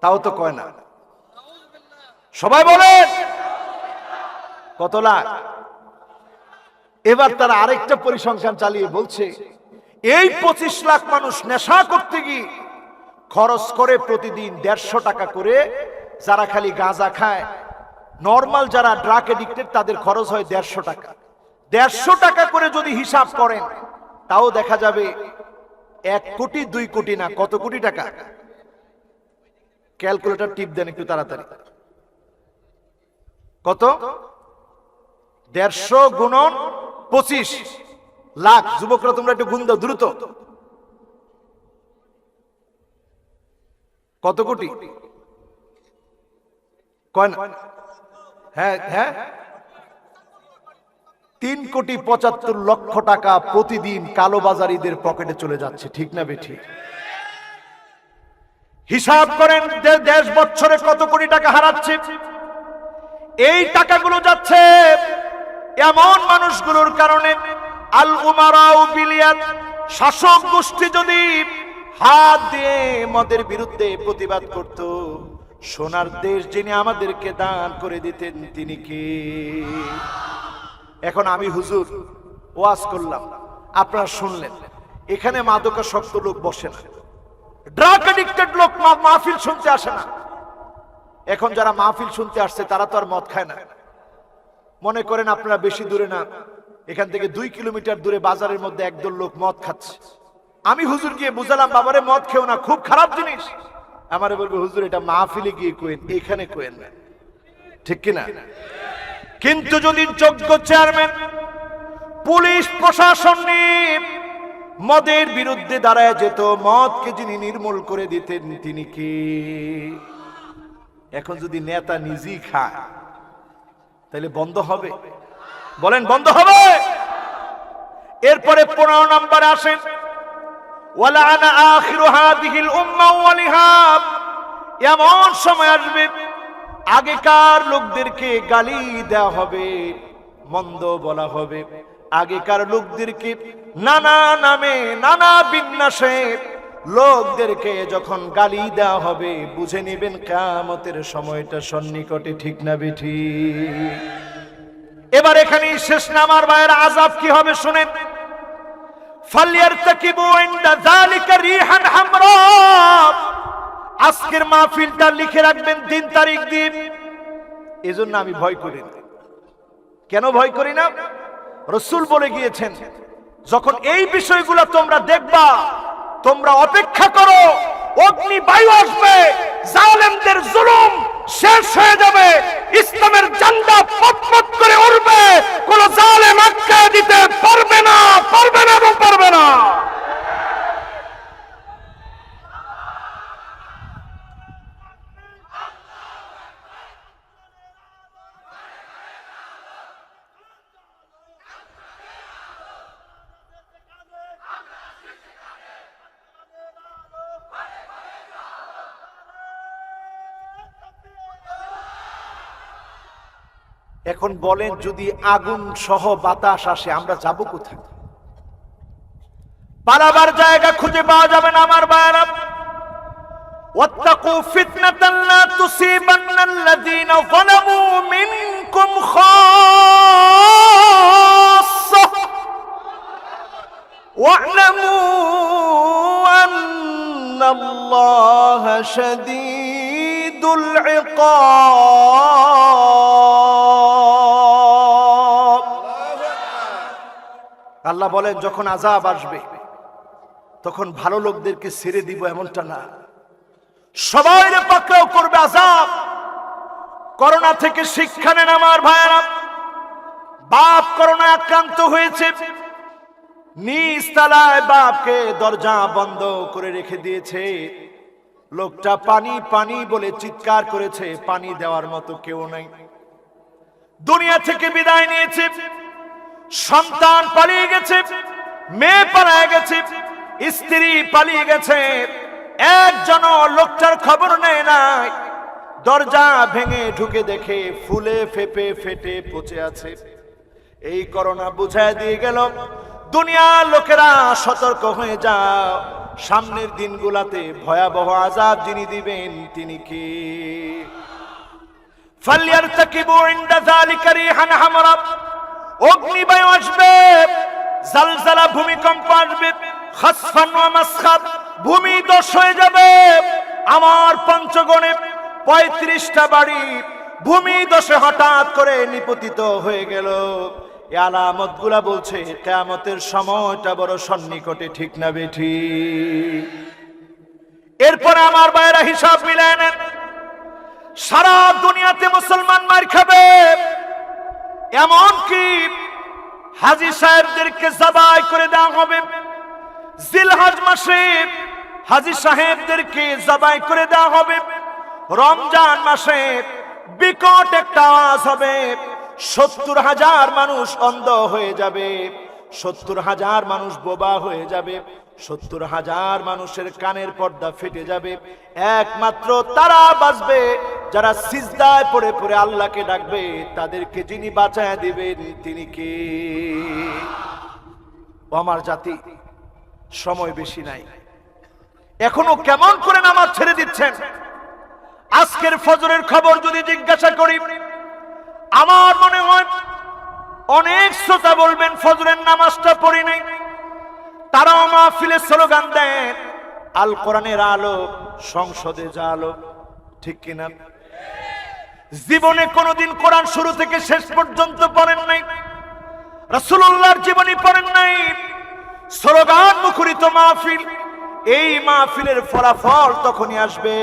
তাও তো কয় না। সবাই বলেন কত লাখ? এবার তারা আরেকটা পরিসংখ্যান চালিয়ে বলছে এই 25 লাখ মানুষ নেশা করতে গিয়ে খরচ করে প্রতিদিন 150 টাকা করে। যারা খালি গাঁজা খায়, নরমাল যারা ড্রাগ এডিক্টেড, তাদের খরচ হয় 150 টাকা। 150 টাকা করে যদি হিসাব করেন, তাও দেখা যাবে 1 কোটি 2 কোটি না, কত কোটি টাকা? ক্যালকুলেটর টিপ দেন একটু তাড়াতাড়ি। কত? 150 গুণন 25 লাখ। যুবকরা তোমরা একটু গুণ দাও দ্রুত। কত কোটি? কয় না? হ্যাঁ হ্যাঁ, 3 কোটি 75 লক্ষ টাকা প্রতিদিন কালোবাজারিদের পকেটে চলে যাচ্ছে। ঠিক না বেঠিক? হিসাব করেন দেশ বছরে কত কোটি টাকা হারাচ্ছে। এই টাকাগুলো যাচ্ছে এমন মানুষগুলোর কারণে। আল উমারাউ বিলিয়াত, শাসক গোষ্ঠী যদি হাত দিয়ে মদের বিরুদ্ধে প্রতিবাদ করত, সোনার দেশ যিনি আমাদেরকে দান করে দিতেন তিনি কে? এখন আমি হুজুর ওয়াজ করলাম, আপনারা শুনলেন, এখানে মাদকাসক্ত লোক বসে না, ড্রাগ এডিক্টেড লোক মাহফিল শুনতে আসে না। এখন যারা মাহফিল শুনতে আসছে তারা তো আর মদ খায় না। মনে করেন আপনারা বেশি দূরে না, এখান থেকে 2 কিলোমিটার দূরে বাজারের মধ্যে একদল লোক মদ খাচ্ছে। আমি হুজুর গিয়ে বুঝালাম, বাবারে মদ খেও না, খুব খারাপ জিনিস। আমারে বলবে হুজুর এটা মাহফিলে গিয়ে কোয়েন, এখানে কোয়েন না। ঠিক কিনা? কিন্তু যদি যোগ্য চেয়ারম্যান, পুলিশ প্রশাসন মদের বিরুদ্ধে দাঁড়ায় যেত, মদকে যিনি নির্মূল করে দিতেন তিনি কে? এখন যদি নেতা নিজেই খায় তাহলে বন্ধ হবে? বলেন বন্ধ হবে? এরপরে 15 নম্বরে আসেন, ওয়ালা আনা আখিরু হাদিহিল উম্মাহ ওয়ালিহাব। এমন সময় আসবে আগেকার লোকদেরকে গালি দেওয়া হবে, মন্দ বলা হবে। আগেকার লোকদেরকে নানা নামে নানা বিন্যাসে লোকদেরকে যখন গালি দেওয়া হবে, বুঝে নেবেন কিয়ামতের সময়টা সন্নিকটে। ঠিক না বেঠিক? এবার এখানে শেষ না আমার ভাইয়ের, আযাব কি হবে শুনেন। ফালইয়ারতাকিবু ইনদা যালিকা রিহান হামরা। আজকের মাহফিলটা লিখে রাখবেন 3 তারিখ দিন। এজন্য আমি ভয় করি না। কেন ভয় করি না? রাসূল বলে গিয়েছেন, যখন এই বিষয়গুলো তোমরা দেখবা, তোমরা অপেক্ষা করো, অগ্নি বায়ু আসবে, জালেমদের জুলুম শেষ হয়ে যাবে, ইসলামের ঝান্ডা পতপত করে উঠবে, কোন জালেম আটকে দিতে পারবে না, পারবে না এবং পারবে না। এখন বলেন, যদি আগুন সহ বাতাস আসে আমরা যাব কোথায়? পালাবার জায়গা খুঁজে পাওয়া যাবে না আমার ভাইরা। ওয়াত্তাকু ফিতনাতান লা তুসিবান্নাল্লাযীনা যালামু মিনকুম খাসসা ওয়া'লামু আন্নাল্লাহা শাদীদুল ইকাব। আল্লাহ বলেন, যখন আযাব আসবে তখন ভালো লোকদেরকে ছেড়ে দিব এমনটা না, সবাইরে পাকড়াও করবে আযাব। করোনা থেকে শিক্ষা নেন আমার ভাইরা। বাপ করোনা আক্রান্ত হয়েছে, নিজ তলায় বাপকে দরজা বন্ধ করে রেখে দিয়েছে। লোকটা পানি পানি বলে চিৎকার করেছে, পানি দেওয়ার মতো কেউ নাই। দুনিয়া থেকে বিদায় নিয়েছে, সন্তান পালিয়ে গেছে, মেয়ে পালিয়ে গেছে, স্ত্রী পালিয়ে গেছে, একজন লোকটার খবর নেয় নাই। দরজা ভেঙে ঢুকে দেখে ফুলে ফেপে ফেটে পচে আছে। এই করোনা বুঝায় দিয়ে গেল, দুনিয়ার লোকেরা সতর্ক হয়ে যাও, সামনের দিনগুলাতে ভয়াবহ আযাব যিনি দিবেন তিনি কে? ফালইয়ারতাকিবু ইনদা যালিকা রিহান হামরা। অগ্নিবায়ু আসবে, জালজালা ভূমিকম্প আসবে, খাসফান ওয়া মাসখাব, ভূমি ধস হয়ে যাবে। আমার পঞ্চগণে 35টা বাড়ি ভূমি ধসে হঠাৎ করে নিপতিত হয়ে গেল। এই আলামত গুলা বলছে কিয়ামতের সময়টা বড় সন্নিকটে, ঠিক না বেঠি? এরপরে আমার ভাইরা হিসাব মিলায় নেন, সারা দুনিয়াতে মুসলমান মার খাবে। এমনকি হাজী সাহেবদেরকে জবাই করে দেওয়া হবে। জিলহজ মাসে হাজী সাহেবদেরকে জবাই করে দেওয়া হবে। রমজান মাসে বিকট একটা আওয়াজ হবে, 70,000 মানুষ অন্ধ হয়ে যাবে, 70,000 মানুষ বোবা হয়ে যাবে, 70,000 মানুষের কানের পর্দা ফেটে যাবে। একমাত্র তারা বাঁচবে যারা সিজদায় পড়ে পড়ে আল্লাহকে ডাকবে। তাদেরকে যিনি বাঁচায় দিবেন তিনি কে? ও আমার জাতি, সময় বেশি নাই, এখনো কেমন করে নামাজ ছেড়ে দিচ্ছেন? আজকের ফজরের খবর যদি জিজ্ঞাসা করি, আমার মনে হয় অনেক শ্রোতা বলবেন ফজরের নামাজটা পড়ি নাই। তারাও মাহফিলে স্লোগান দেন, আল কোরআনের আলো সংসদে যা আলো, ঠিক কিনা? জীবনে কোনোদিন কোরআন শুরু থেকে শেষ পর্যন্ত পড়েন নাই, রাসূলুল্লাহর জীবনী পড়েন নাই। স্লোগান মুখরিত মাহফিল, এই মাহফিলের ফলাফল তখনই আসবে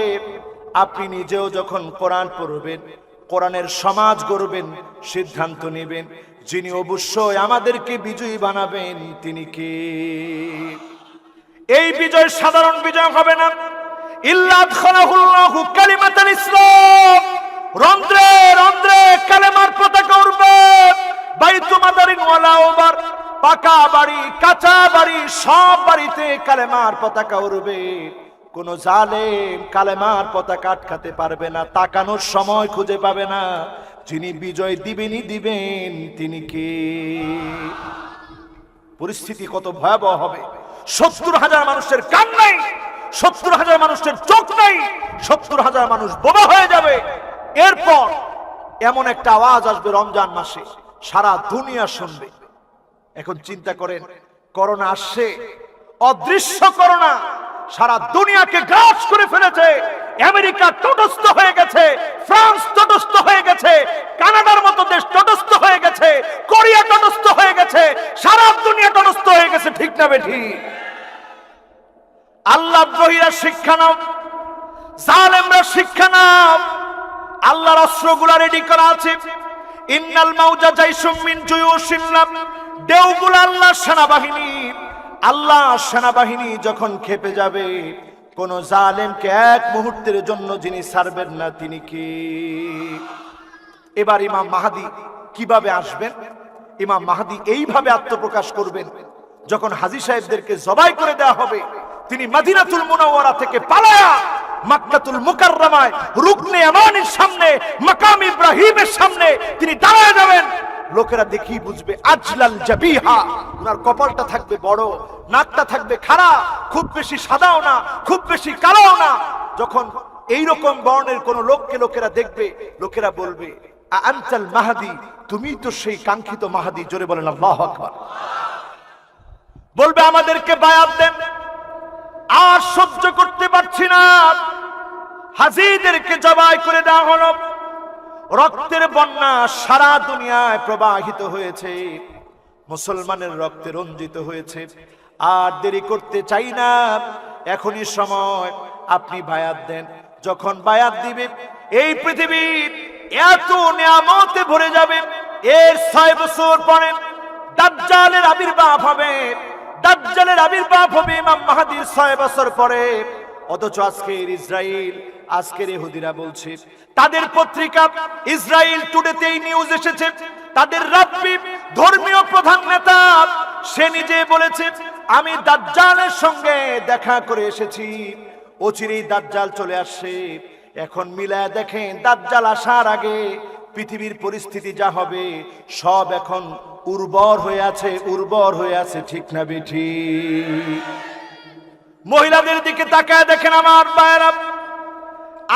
আপনি নিজেও যখন কোরআন পড়বেন, কোরআনের সমাজ গড়বেন, সিদ্ধান্ত নেবেন। যিনি অবশ্যই আমাদেরকে বিজয়ী বানাবেন তিনি কে? এই বিজয় সাধারণ বিজয় হবে না। ইল্লা আদখালাহুল্লাহু কালিমাতাল ইসলাম, রন্ধ্রে রন্ধ্রে কালেমার পতাকা উড়বে। বাইতু মাদারিন ওয়ালা ওবার, পাকা বাড়ি কাঁচা বাড়ি সব বাড়িতে কালেমার পতাকা উড়বে। কোন জালেম কালেমার পতাকা আটকাতে পারবে না, তাকানোর সময় খুঁজে পাবে না। যিনি বিজয় দিবেনই দিবেন তিনি কে? পরিস্থিতি কত ভয়াবহ হবে। 70,000 মানুষের কান নাই, 70,000 মানুষের চোখ নাই, 70,000 মানুষ বোবা হয়ে যাবে। এরপর এমন একটা আওয়াজ আসবে রমজান মাসে, সারা দুনিয়া শুনবে। এখন চিন্তা করেন, করোনা আসছে, অদৃশ্য করোনা সারা দুনিয়াকে গ্রাস করে ফেলেছে। আমেরিকা তটস্থ হয়ে গেছে, ফ্রান্স তটস্থ হয়ে গেছে, কানাডার মতো দেশ তটস্থ হয়ে গেছে, কোরিয়া তটস্থ হয়ে গেছে, সারা দুনিয়া তটস্থ হয়ে গেছে, ঠিক না বেঠি? আল্লাহ দ্রোহীরা শিক্ষা নাও, জালেমরা শিক্ষা নাও। আল্লাহর অস্ত্রগুলা রেডি করা আছে। ইন্নাল মাউজা জাইসুম মিন জুয়ুশিল্লাহ, দেওগুলো আল্লাহর সেনাবাহিনী। আল্লাহ সেনাবাহিনী যখন খেপে যাবে, কোন জালেমকে এক মুহূর্তের জন্য যিনি ছাড়বেন না তিনি কি? এবার ইমাম মাহদী কিভাবে আসবেন? ইমাম মাহদী এইভাবে আত্মপ্রকাশ করবেন, যখন হাজী সাহেবদেরকে জবাই করে দেওয়া হবে, তিনি মদিনাতুল মুনাওয়ারা থেকে পালায়া মক্কাতুল মুকাররমায় রুকনে ইয়ামানির সামনে মাকাম ইব্রাহিমের সামনে তিনি দাঁড়ায় যাবেন, লোকেরা দেখি বুঝবে আজলাল জাবিহা, ওনার কপালটা থাকবে বড়, নাকটা থাকবে খাড়া, খুব বেশি সাদাও না খুব বেশি কালোও না। যখন এইরকম বর্ণের কোন লোককে লোকেরা দেখবে, লোকেরা বলবে আনতাল মাহদি, তুমি তো সেই কাঙ্ক্ষিত মাহদি। জোরে বলেন আল্লাহু আকবার। বলবে আমাদেরকে বায়াত দেন, আর সহ্য করতে পারছি না। হাজীদেরকে জবাই করে দেওয়া হলো, রক্তের বন্যা সারা দুনিয়ায় প্রবাহিত হয়েছে, মুসলমানের রক্তে রঞ্জিত হয়েছে। আর দেরি করতে চাই না, এখনই সময়, আপনি বায়াত দেন। যখন বায়াত দিবে এই পৃথিবী এত নিয়ামতে ভরে যাবে। এর 6 বছর পরে দাজ্জালের আবির্ভাব হবে, দাজ্জালের আবির্ভাব হবে ইমাম মাহদীর 6 বছর পরে। অথচ আজকের ইসরায়েল, আজকের ইহুদিরা বলছে, তাদের পত্রিকা ইসরায়েল টুডেতে এই নিউজ এসেছে, তাদের রাব্বি ধর্মীয় প্রধান নেতা সে নিজে বলেছে আমি দাজ্জালের সঙ্গে দেখা করে এসেছি, অচিরেই দাজ্জাল চলে আসছে। এখন মিলায় দেখেন, দাজ্জাল আসার আগে পৃথিবীর পরিস্থিতি যা হবে সব এখন উর্বর হয়ে আছে, উর্বর হয়ে আছে, ঠিক না বেঠি? মহিলাদের দিকে তাকায় দেখেন আমার ভাইরা,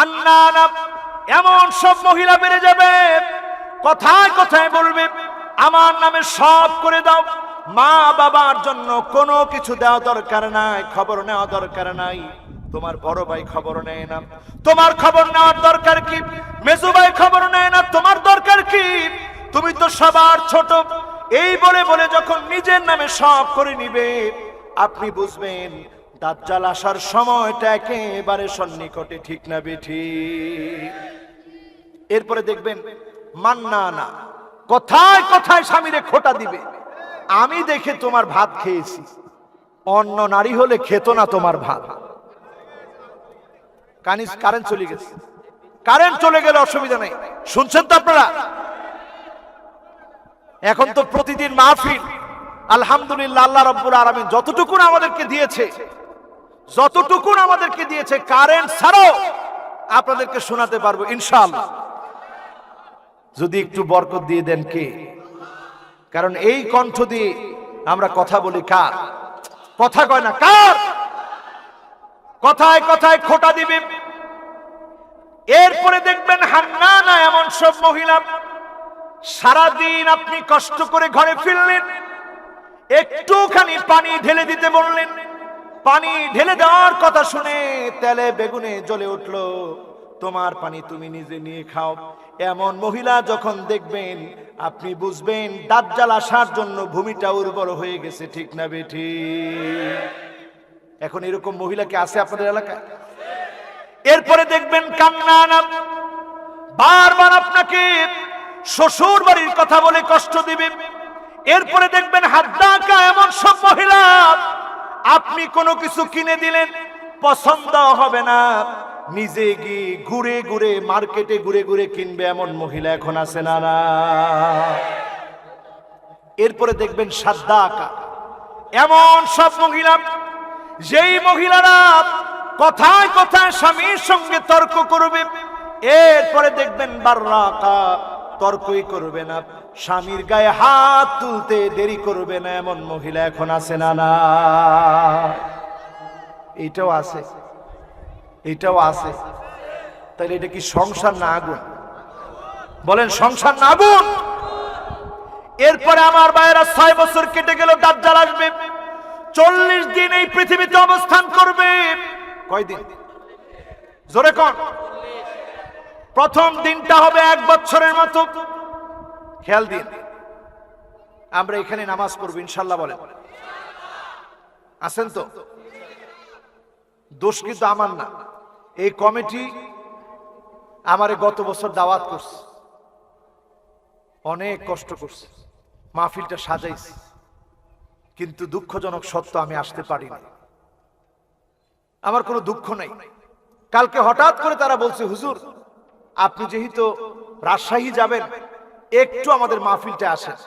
আন্নানা এমন সব মহিলা বেড়ে যাবে, কথায় কথায় বলবে আমার নামে সব করে দাও, মা বাবার জন্য কোনো কিছু দেওয়া দরকার নাই, খবর নেওয়া দরকার নাই। তোমার বড় ভাই খবর নেয় না, তোমার খবর নেওয়ার দরকার কি? মেজু ভাই খবর নেয় না, তোমার দরকার কি? তুমি তো সবার ছোট। এই বলে বলে যখন নিজের নামে সব করে নিবে, আপনি বুঝবেন দাজ্জাল আসার সময়টা একেবারে সন্নিকটে, ঠিক না বেঠি? এরপরে দেখবেন মান্নানা, কথায় কথায় স্বামীরে খোটা দিবে, আমি দেখে তোমার ভাত খেয়েছি, অন্য নারী হলে খেত না তোমার ভাত। কারেন্ট চলে গেছে, কারেন্ট চলে গেলে অসুবিধা নেই, শুনছেন তো আপনারা? এখন তো প্রতিদিন মাহফিল, আলহামদুলিল্লাহ, আল্লাহ রাব্বুল আলামিন যতটুকুন আমাদেরকে দিয়েছে, যতটুকুন আমাদেরকে দিয়েছে, কারেন্ট ছাড়াও আপনাদেরকে শোনাতে পারবো ইনশাআল্লাহ, যদি একটু বরকত দিয়ে দেন কে? কারণ এই কণ্ঠ দিয়ে আমরা কথা বলি কার? কথা কয় না কার? কথায় কথায় খোটা দিবে। এরপরে দেখবেন হান্নানা এমন সব মহিলা, সারাদিন আপনি কষ্ট করে ঘরে ফিরলেন, একটুখানি পানি ঢেলে দিতে বললেন, পানি ঢেলে দেওয়ার কথা শুনে তেলে বেগুনে জ্বলে উঠলো, তোমার পানি তুমি নিজে নিয়ে খাও। এমন মহিলা যখন দেখবেন, আপনি বুঝবেন দাজ্জাল আসার জন্য ভূমিটা উর্বর হয়ে গেছে, ঠিক না বেঠি? এখন এরকম মহিলা কি আছে আপনাদের এলাকায়? এরপরে দেখবেন কান্নানা, বারবার আপনাকে শ্বশুর বাড়ির কথা বলে কষ্ট দিবে। এরপরে দেখবেন হাদ্দাকা এমন সব মহিলা, আপনি কোনো কিছু কিনে দিলেন পছন্দ হবে না, নিজে গিয়ে ঘুরে ঘুরে মার্কেটে ঘুরে ঘুরে কিনবে, এমন মহিলা এখন আছে না? না। এরপরে দেখবেন সাদ্দাকা এমন সব মহিলা, যেই মহিলারা কথায় কথায় স্বামীর সঙ্গে তর্ক করবে। এরপরে দেখবেন বাররাকা, তর্কই করবে না, স্বামীর গায়ে হাত তুলতে দেরি করবে না, এমন মহিলা এখন আছে না? না। এইটাও আছে, এইটাও আছে। তাহলে এটা কি সংসার না আগুন? বলেন সংসার না আগুন? এরপরে আমার ভাইয়েরা 6 বছর কেটে গেল, দাজ্জাল আসবে, 40 দিন এই পৃথিবীতে অবস্থান করবে। কয়দিন? জোরে কোন? প্রথম দিনটা হবে 1 বছরের মতো। খেয়াল দিন, আমরা এখানে নামাজ পড়ব ইনশাআল্লাহ, বলেন আছেন তো? দোষ কিন্তু আমার না, এই কমিটি আমারে গত বছর দাওয়াত করছে, অনেক কষ্ট করছে, মাহফিলটা সাজাইছে, কিন্তু দুঃখজনক সত্য আমি আসতে পারিনি। আমার কোনো দুঃখ নাই। কালকে হঠাৎ করে তারা বলছে, হুজুর আপনি যেহেতু রাজশাহী যাবেন, একটু আমাদের মাহফিলটা আসেন।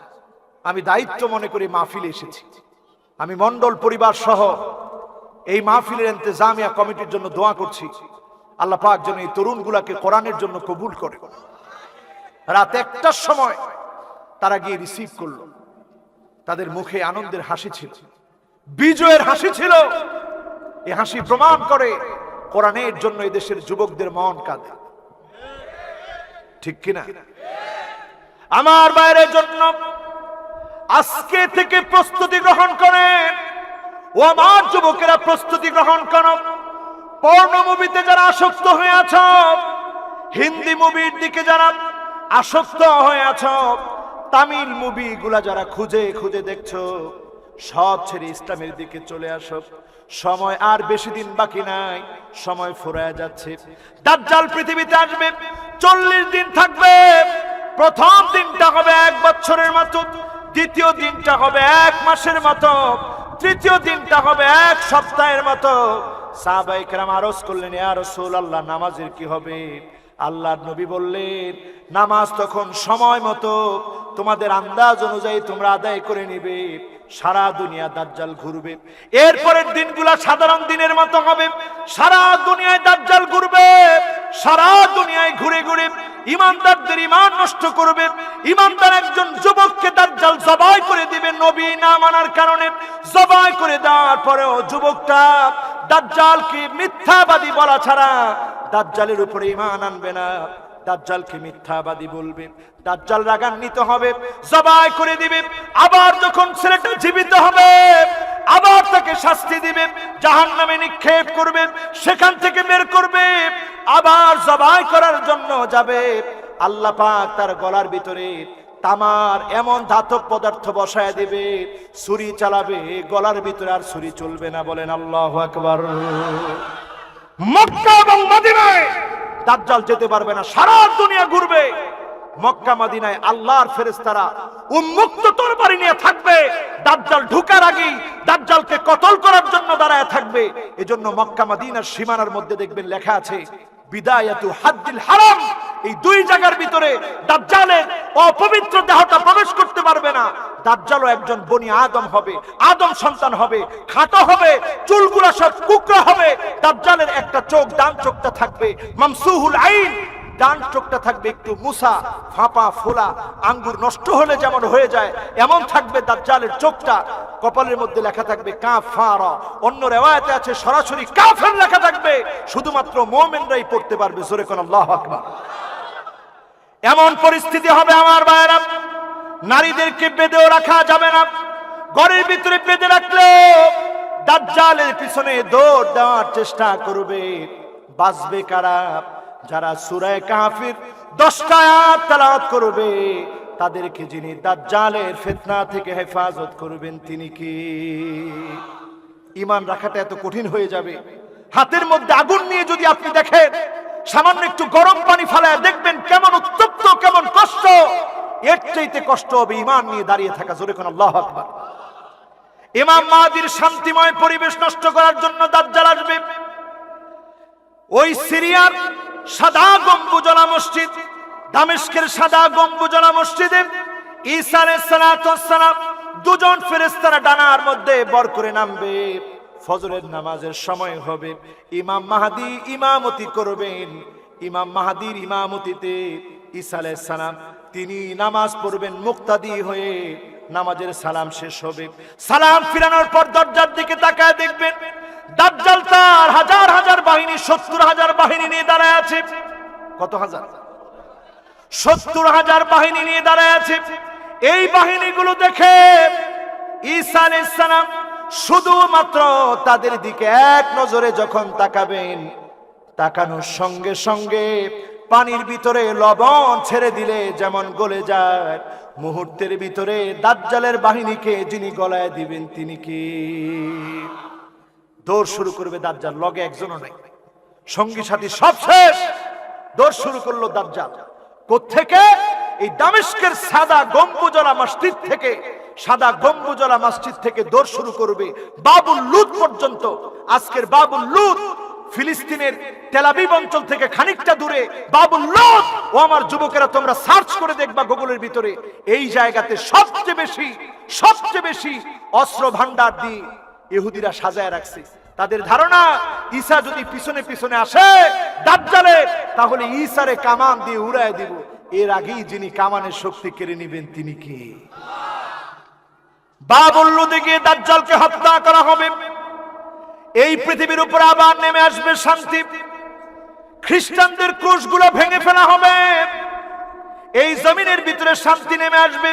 আমি দায়িত্ব মনে করে মাহফিলে এসেছি। আমি মন্ডল পরিবার সহ এই মাহফিলের ইন্তেজামিয়া কমিটির জন্য দোয়া করছি, আল্লাহ পাক যেন এই তরুণগুলাকে কোরআনের জন্য কবুল করে। রাত 1টার সময় তারা গিয়ে রিসিভ করলো। তাদের মুখে আনন্দের হাসি ছিল, বিজয়ের হাসি ছিল। এই হাসি প্রমাণ করে কোরআনের জন্য এই দেশের যুবকদের মন কাঁদে, ঠিক কিনা? আমার বাইরের জন্য আজকে থেকে প্রস্তুতি গ্রহণ করেন। ও আমার যুবকেরা, প্রস্তুতি গ্রহণ করো। পর্ন মুভিতে যারা আসক্ত হয়ে আছো, হিন্দি মুভির দিকে যারা আসক্ত হয়ে আছো, তামিল মুভিগুলা যারা খুঁজে খুঁজে দেখছো, সব ছেড়ে ইসলামের দিকে চলে আসো। সময় আর বেশি দিন বাকি নাই, সময় ফুরায় যাচ্ছে। দাজ্জাল পৃথিবীতে আসবে, 40 দিন থাকবে। প্রথম দিনটা হবে 1 বছরের মতো, দ্বিতীয় দিনটা হবে 1 মাসের মতো, তৃতীয় দিনটা হবে 1 সপ্তাহের মতো। সাহাবায়ে কেরাম আরজ করলেন, ইয়া রাসূলুল্লাহ, নামাজের কি হবে? আল্লাহর নবী বললেন, নামাজ তখন সময় মতো তোমাদের আন্দাজ অনুযায়ী তোমরা আদায় করে নিবে। সারা দুনিয়া দাজ্জাল ঘুরবে। এরপরের দিনগুলা সাধারণ দিনের মতো হবে। সারা দুনিয়ায় দাজ্জাল ঘুরবে, সারা দুনিয়ায় ঘুরে ঘুরে ইমানদারদের ইমান নষ্ট করবে। ইমানদার একজন যুবককে দাজ্জাল জবাই করে দিবে, নবী না মানার কারণে। জবাই করে দেওয়ার পরেও যুবকটা দাজ্জালকে মিথ্যাবাদী বলা ছাড়া দাজ্জালের উপরে ঈমান আনবে না, দাজ্জালকে মিথ্যাবাদী বলবে। দাজ্জাল রাগান্বিত হবে, জবাই করে দিবে। আবার যখন ছেলেটা জীবিত হবে, আবার তাকে শাস্তি দিবে, জাহান্নামে নিক্ষেপ করবে, সেখান থেকে বের করবে, আবার জবাই করার জন্য যাবে। আল্লাহ পাক তার গলার ভিতরে তামার এমন ধাতব পদার্থ বসায় দিবে, ছুরি চালাবে, গলার ভিতরে আর ছুরি চলবে না। বলেন আল্লাহু আকবার। মক্কা এবং মদিনায় দাজ্জাল যেতে পারবে না, সারা দুনিয়া ঘুরবে। মক্কা মদিনায় আল্লাহর ফেরেশতারা উন্মুক্ত তরবারি নিয়ে থাকবে। দাজ্জাল ঢোকার আগেই দাজ্জালকে কতল করার জন্য দাঁড়ায় থাকবে। এজন্য মক্কা মদিনার সীমানার মধ্যে দেখবেন লেখা আছে বিদায়াতু হাদ্দিল হারাম। এই 2 জায়গার ভিতরে দাজ্জালের অপবিত্র দেহটা প্রবেশ করতে পারবে না। দাজ্জালও একজন বনি আদম হবে, আদম সন্তান হবে, খাটো হবে, চুলগুলো সব কুকড়া হবে। দাজ্জালের একটা চোখ, ডান চোখটা থাকবে মামসুহুল আইন, ডান চোখটা থাকবে একটু মুসা, ফাঁপা ফোলা, আঙ্গুর নষ্ট হলে যেমন হয়ে যায় এমন থাকবে দাজ্জালের চোখটা। কপালের মধ্যে লেখা থাকবে কাফারা, অন্য রিওয়ায়াতে আছে সরাসরি কাফের লেখা থাকবে। শুধুমাত্র মুমিনরাই পড়তে পারবে। জোরে কোন আল্লাহু আকবার। এমন পরিস্থিতি হবে আমার ভাইরা, নারীদেরকে বেঁধেও রাখা যাবে না। ঘরের ভিতরে বেঁধে রাখলে দাজ্জালের পিছনে দৌড় দেওয়ার চেষ্টা করবে। বাঁচবে কারা? যারা সূরা কাহফের 10টা আয়াত তেলাওয়াত করবে, তাদেরকে যিনি দাজ্জালের ফিতনা থেকে হেফাজত করবেন তিনি কি? ঈমান রাখাটা এত কঠিন হয়ে যাবে। হাতের মধ্যে আগুন নিয়ে যদি আপনি দেখেন, সামান্য একটু গরম পানি ফেলায় দেখবেন কেমন উত্তপ্ত, কেমন কষ্ট। এর চাইতে কষ্ট হবে ঈমান নিয়ে দাঁড়িয়ে থাকা। জোরে কোন আল্লাহু আকবার। ইমাম মাহদীর শান্তিময় পরিবেশ নষ্ট করার জন্য দাজ্জাল আসবে। ওই সিরিয়ার সাদা গম্বুজওয়ালা মসজিদ, দামেস্কের সাদা গম্বুজওয়ালা মসজিদে ঈসা আলাইহিস সালাম 2 জন ফেরেশতারা ডানার মধ্যে বর করে নামবে। ফজরের নামাজের সময় হবে, ইমাম মাহদী ইমামতি করবেন। ইমাম মাহদীর ইমামতিতে ঈসা আলাইহিস সালাম তিনি নামাজ পড়বেন মুক্তাদি হয়ে। নামাজের সালাম শেষ হবে, সালাম ফিরানোর পর দরজার দিকে তাকায় দেখবেন দাজ্জাল তার হাজার হাজার বাহিনী, 70,000 বাহিনী নিয়ে দাঁড়ায় আছে। কত হাজার? 70,000 বাহিনী নিয়ে দাঁড়ায় আছে। এই বাহিনীগুলো দেখে ঈসা আলাইহিস সালাম শুধুমাত্র তাদের দিকে এক নজরে যখন তাকাবেন, তাকানোর সঙ্গে সঙ্গে পানির ভিতরে লবণ ছেড়ে দিলে যেমন গলে যায়, মুহূর্তের ভিতরে দাজ্জালের বাহিনীকে যিনি গলায় দিবেন তিনি কি? দৌড় শুরু করবে দাজ্জাল। লগে একজনও নাই, সঙ্গী সাথী সব শেষ। দৌড় শুরু করলো দাজ্জাল। কোত্থেকে? এই দামেস্কের সাদা গম্বুজওয়ালা মসজিদ থেকে। সাদা গম্বুজওয়ালা মসজিদ থেকে দৌড় শুরু করবে বাবুল লুদ পর্যন্ত। আজকের বাবুল লুদ ফিলিস্তিনের তেল আবিব অঞ্চল থেকে খানিকটা দূরে বাবুল লুদ। ও আমার যুবকেরা, তোমরা সার্চ করে দেখবা গুগলের ভিতরে, এই জায়গাতে সবচেয়ে বেশি অস্ত্র ভান্ডার দিয়ে ইহুদিরা সাজায় রাখছে। তাদের ধারণা ঈসা যদি পিছনে পিছনে আসে দাজ্জালে, তাহলে ঈসারে কামান দিয়ে উড়ায় দিব। এর আগেই যিনি কামানের শক্তি কেড়ে নেবেন তিনি কি? বাবুল লুদে গিয়ে দাজ্জালকে হত্যা করা হবে। এই পৃথিবীর উপর আবার নেমে আসবে শান্তি। খ্রিস্টানদের ক্রুশগুলো ভেঙে ফেলা হবে। এই জমিনের ভিতরে শান্তি নেমে আসবে।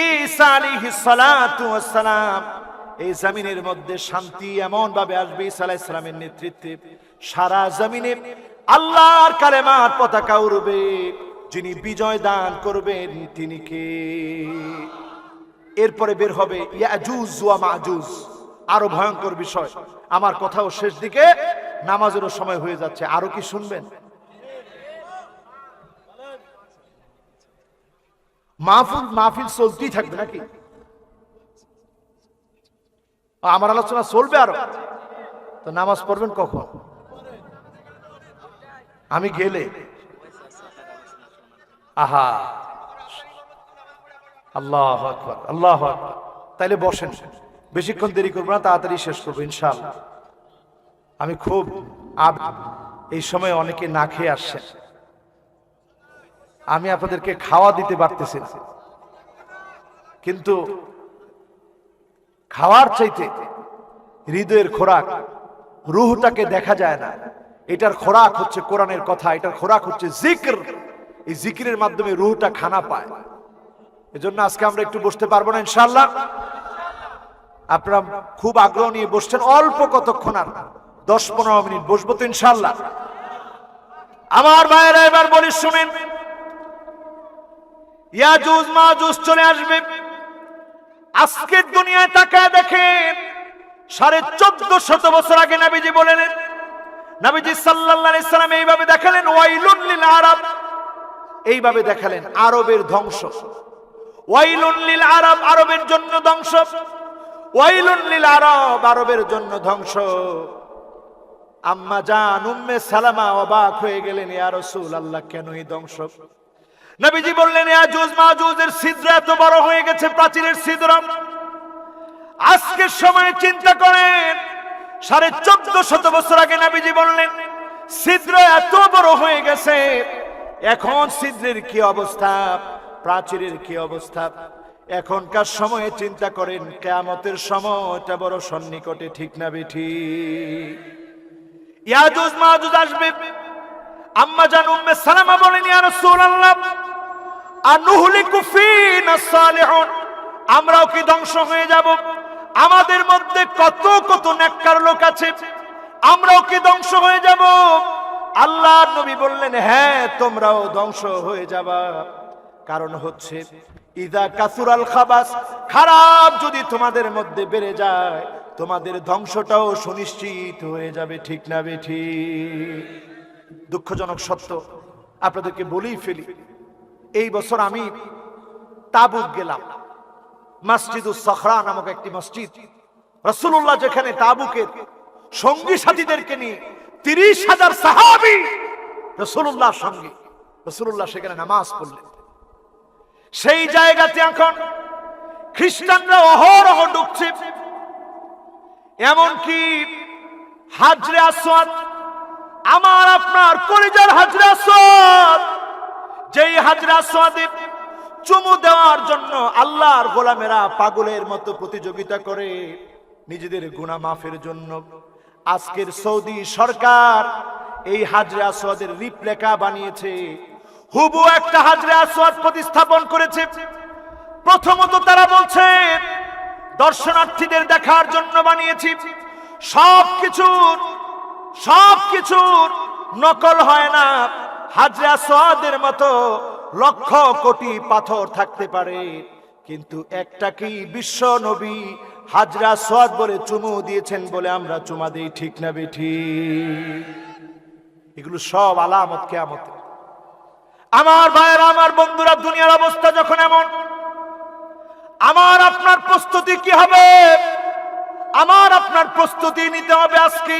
ঈসা আলাইহিস সালাতু ওয়াস সালাম, এই জমিনের মধ্যে শান্তি এমন ভাবে আসবে ঈসা আলাইহিস সালামের নেতৃত্বে। সারা জমিনে আল্লাহর কালেমার পতাকা উড়বে। যিনি বিজয় দান করবেন তিনি কে? এরপরে বের হবে ইয়াজুজ ওয়া মাজুজ, আরো ভয়ঙ্কর বিষয়। আমার কথাও শেষ দিকে, নামাজেরও সময় হয়ে যাচ্ছে। আরো কি শুনবেন? মাহফিল চলতেই থাকবে নাকি? আমার আলোচনা চলবে আরো। তো নামাজ পড়বেন কখন? আমি গেলে? আহা, আল্লাহু আকবার, আল্লাহু আকবার। তাইলে বসেন, বেশিক্ষণ দেরি করবো না, তাড়াতাড়ি শেষ করবো ইনশাআল্লাহ। আমি খুব এই সময় অনেকে না খেয়ে আসছে, আমি আপনাদেরকে খাওয়া দিতে পারতেছি না, কিন্তু খাওয়ার চাইতে হৃদয়ের খোরাক, রূহটাকে দেখা যায় না। এটার খোরাক হচ্ছে কোরআনের কথা, এটার খোরাক হচ্ছে জিকির। এই জিকিরের মাধ্যমে রূহটা খানা পায়। এজন্য আজকে আমরা একটু বসতে পারবো না ইনশাআল্লাহ? আপনারা খুব আগ্রহ নিয়ে বসছেন, অল্প কতক্ষণ, আর 10-15 মিনিট বসবো তো ইনশাআল্লাহ। আমার ভাইয়েরা এবার বলি শুনেন, ইয়াজুজ মাজুজ চলে আসবে। আজকের দুনিয়ায় তাকায় দেখেন, 1450 বছর আগে নবীজি বলেন, নবীজি সাল্লাল্লাহু আলাইহি সাল্লাম এইভাবে দেখালেন, ওয়াইলুন লিল আরব, এইভাবে দেখালেন আরবের ধ্বংস। ওয়াইলুন লিল আরব, আরবের জন্য ধ্বংস। ওয়াইলুন লিল আরব, আরবের জন্য ধ্বংস। আম্মা জান উম্মে সালামা অবাক হয়ে গেলেন, ইয়া রাসূলুল্লাহ কেন এই ধ্বংস? নবীজি বললেন, ইয়াজুজ মাজুজের ছিদ্র এত বড় হয়ে গেছে, প্রাচীরের ছিদ্র। আজকের সময়ে চিন্তা করেন, 1450 বছর আগে নবীজি বললেন ছিদ্র এত বড় হয়ে গেছে, এখন ছিদ্রের কি অবস্থা, প্রাচীরের কি অবস্থা। এখনকার সময়ে চিন্তা করেন, কিয়ামতের সময়টা বড় সন্নিকটে, ঠিক না বেঠিক? ইয়াজুজ মাজুজ আসবে। আম্মা জান উম্মে সালামা বলেন, ইয়া রাসূলুল্লাহ আনুহলিকু ফিনা সালিহুন, আমরাও কি ধ্বংস হয়ে যাব? আমাদের মধ্যে কত কত নেককার লোক আছে, আমরাও কি ধ্বংস হয়ে যাব? আল্লাহর নবী বললেন, হ্যাঁ তোমরাও ধ্বংস হয়ে যাবা। কারণ হচ্ছে ইদা কাসুরাল খাবাস, খারাপ যদি তোমাদের মধ্যে বেড়ে যায়, তোমাদের ধ্বংসটাও সুনিশ্চিত হয়ে যাবে, ঠিক না বেঠিক? দুঃখজনক সত্য, আপনাদেরকে বলেই ফেলি, এই বছর আমি তাবুক গেলাম। মসজিদুস সখরা নামক একটি মসজিদ, রাসূলুল্লাহ যেখানে তাবুকের সঙ্গী সাথীদেরকে নিয়ে 30,000 সাহাবী রাসূলুল্লাহর সঙ্গে, রাসূলুল্লাহ সেখানে নামাজ পড়লেন। সেই জায়গাতে এখন খ্রিস্টানরা অহরহ ঢুকছে। এমনকি হাজরে আসওয়াদ, আমার আপনার কলিজার হাজরে আসওয়াদ, যেই হাজরে আসওয়াদে চুমু দেওয়ার জন্য আল্লাহর গোলামেরা পাগলের মতো প্রতিযোগিতা করে নিজেদের গুনাহ মাফের জন্য, আজকের সৌদি সরকার এই হাজরে আসওয়াদের রিপ্লিকা বানিয়েছে। হুবু একটা হাজরে আসওয়াদ প্রতিস্থাপন করেছে। প্রথমত তারা বলছে দর্শনার্থীদের দেখার জন্য বানিয়েছি, সবকিছুর নকল হয় না। হাজরে আসওয়াদের মতো লক্ষ কোটি পাথর থাকতে পারে, কিন্তু একটা কি বিশ্ব নবী হাজরে আসওয়াদ বলে চুমু দিয়েছেন বলে আমরা চুমা দেই, ঠিক না বেঠিক? এগুলো সব আলামত কিয়ামতের। আমার ভাইয়েরা, আমার বন্ধুরা, দুনিয়ার অবস্থা যখন এমন, আমার আপনার প্রস্তুতি কি হবে? আমার আপনার প্রস্তুতি নিতে হবে। আজকে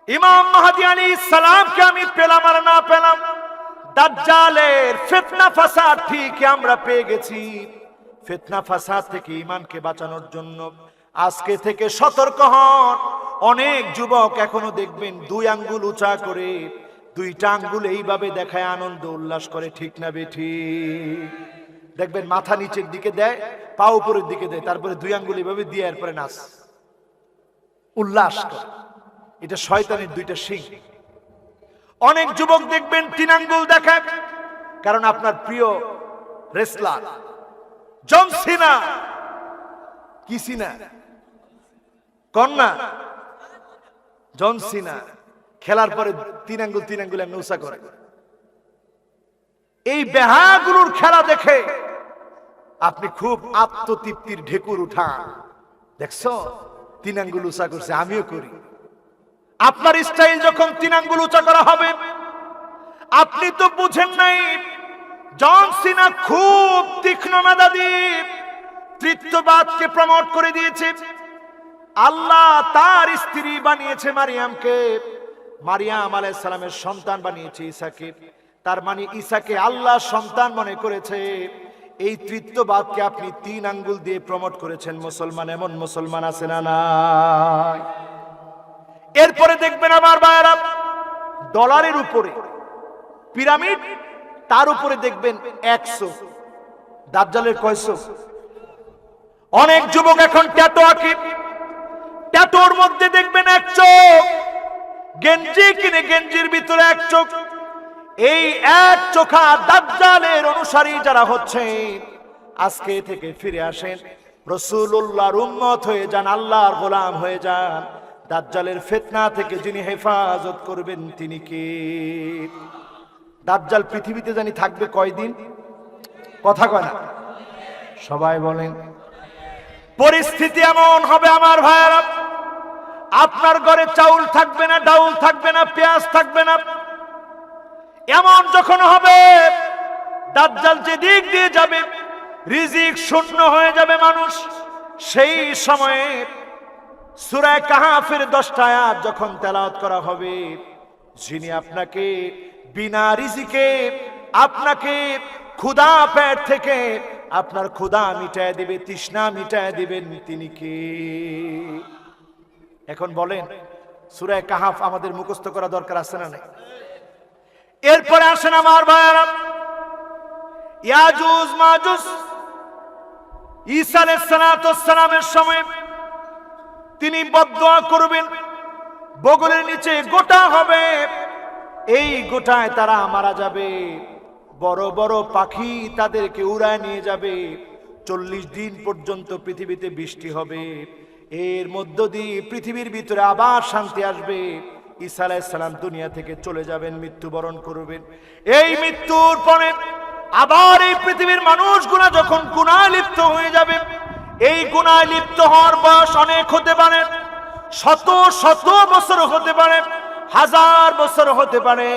ইমাম মাহদী আলাইহিস সালামকে আমি পেলাম আর না পেলাম, দাজ্জালের ফিতনা ফাসাদ ঠিক আমরা পেয়ে গেছি। ফিতনা ফাসাদ থেকে ঈমানকে বাঁচানোর জন্য আজকে থেকে সতর্ক হন। অনেক যুবক এখনো দেখবেন 2 আঙ্গুল উঁচা করে 2টা আঙ্গুল এইভাবে দেখায় আনন্দ উল্লাস করে, ঠিক না বেঠিক? দেখবেন মাথা নিচের দিকে দেয়, পা উপরের দিকে দেয়, তারপরে 2 আঙ্গুল এইভাবে দিয়ে এরপরে নাচ উল্লাস করে। এটা শয়তানের 2টা শিং। অনেক যুবক দেখবেন 3 আঙ্গুল দেখায়, কারণ আপনার প্রিয় রেসলার জন সিনা, কি সিনা কন্যা জন সিনা খেলার পরে 3 আঙ্গুল এমনি উঁচা করে। এই বেহাগুলোর খেলা দেখে আপনি খুব আত্মতৃপ্তির ঢেকুর উঠান, দেখছো 3 আঙ্গুল উঁচা করছে, আমিও করি। আপনার স্টাইল যখন 3 আঙ্গুল উঁচা করা হবে, আপনি তো বুঝেন নাই জন সিনা খুব তীক্ষ্ণ মেধাবী, তৃতীয়বাদকে প্রমোট করে দিয়েছে। আল্লাহ তার স্ত্রী বানিয়েছে মারিয়ামকে, মারিয়াম আলাইহিস সালামের সন্তান বানিয়েছে ঈসাকে, তার মানে ঈসাকে আল্লাহ সন্তান মনে করেছে। এই তৃতীয়বাদকে আপনি 3 আঙ্গুল দিয়ে প্রমোট করেছেন। মুসলমান, এমন মুসলমান আছে না নাই? এরপরে দেখবেন আমার ভাইরা, ডলারের উপরে পিরামিড, তার উপরে দেখবেন 100। দাজ্জালের কয়শো? অনেক যুবক এখন ট্যাটু আঁকে, ট্যাটুর মধ্যে দেখবেন 1 চোখ, গেঞ্জি কিনে গেঞ্জির ভিতরে 1 চোখ। এই 1 চোখা দাজ্জালের অনুসারী যারা হচ্ছে, আজকে থেকে ফিরে আসেন, রাসূলুল্লাহর উম্মত হয়ে যান, আল্লাহর গোলাম হয়ে যান। দাজ্জালের ফিতনা থেকে যিনি হেফাজত করবেন তিনি কে? দাজ্জাল পৃথিবীতে জানি থাকবে কয়দিন? কথা কয় না, সবাই বলেন। পরিস্থিতি এমন হবে আমার ভাইরা, আপনার ঘরে চাউল থাকবে না, ডাউল থাকবে না, পেঁয়াজ থাকবে না। এমন যখন হবে, দাজ্জাল যেদিক দিয়ে যাবে রিজিক শূন্য হয়ে যাবে মানুষ। সেই সময়ে সূরা কাহফের 10টা আয়াত যখন তেলাওয়াত করা হবে, যিনি আপনাকে বিনা রিজিকে, আপনাকে ক্ষুধা পেট থেকে আপনার ক্ষুধা মিটায় দিবে, তৃষ্ণা মিটায় দিবেন, তিনি কে? এখন বলেন, সূরা কাহফ আমাদের মুখস্থ করা দরকার আছে না নাই? এরপরে আসেন আমার ভাইরা, ইয়াজুজ মাজুজ ঈসা আলাইহিস সালামের সময় তিনি বদদুয়া করবেন, বগলের নিচে গোটা হবে, এই গোটায় তারা মারা যাবে, বড় বড় পাখি তাদেরকে উড়ায় নিয়ে যাবে। 40 দিন পর্যন্ত পৃথিবীতে বৃষ্টি হবে, এর মধ্য দিয়ে পৃথিবীর ভিতরে আবার শান্তি আসবে। ঈসা আলাইহিস সালাম দুনিয়া থেকে চলে যাবেন, মৃত্যুবরণ করবেন। এই মৃত্যুর পরে আবার এই পৃথিবীর মানুষগুলো যখন গুনাহে লিপ্ত হয়ে যাবে, এই গুনাহে লিপ্ত হওয়ার বয়স অনেক হতে পারে, শত শত বছর হতে পারে, 1000 বছর হতে পারে।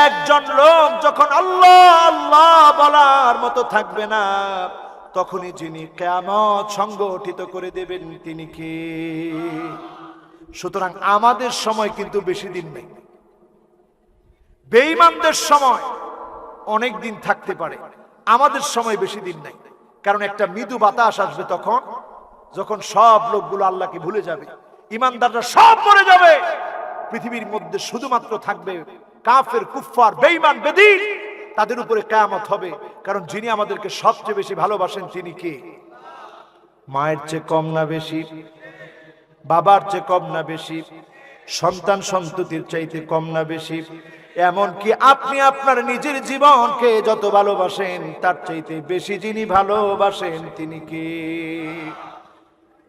একজন লোক যখন আল্লাহ আল্লাহ বলার মতো থাকবে না, তখনই যিনি কিয়ামত সংগঠিত করে দেবেন তিনি কে? সুতরাং আমাদের সময় কিন্তু বেশি দিন নেই, বেঈমানদের সময় অনেক দিন থাকতে পারে, আমাদের সময় বেশি দিন নাই। কারণ একটা মৃদু বাতাস আসবে তখন, যখন সব লোকগুলো আল্লাহকে ভুলে যাবে, ইমানদাররা সব মরে যাবে, পৃথিবীর মধ্যে শুধুমাত্র থাকবে কাফের, কুফফার, বেঈমান, বেদীন। তাদের উপরে কিয়ামত হবে। কারণ যিনি আমাদেরকে সবচেয়ে বেশি ভালোবাসেন তিনি কে? মায়ের চেয়ে কম না বেশি? বাবার চেয়ে কম না বেশি? সন্তান সন্ততির চাইতে কম না বেশি? এমনকি আপনি আপনার নিজের জীবনকে যত ভালোবাসেন, তার চাইতে বেশি যিনি ভালোবাসেন তিনি কে?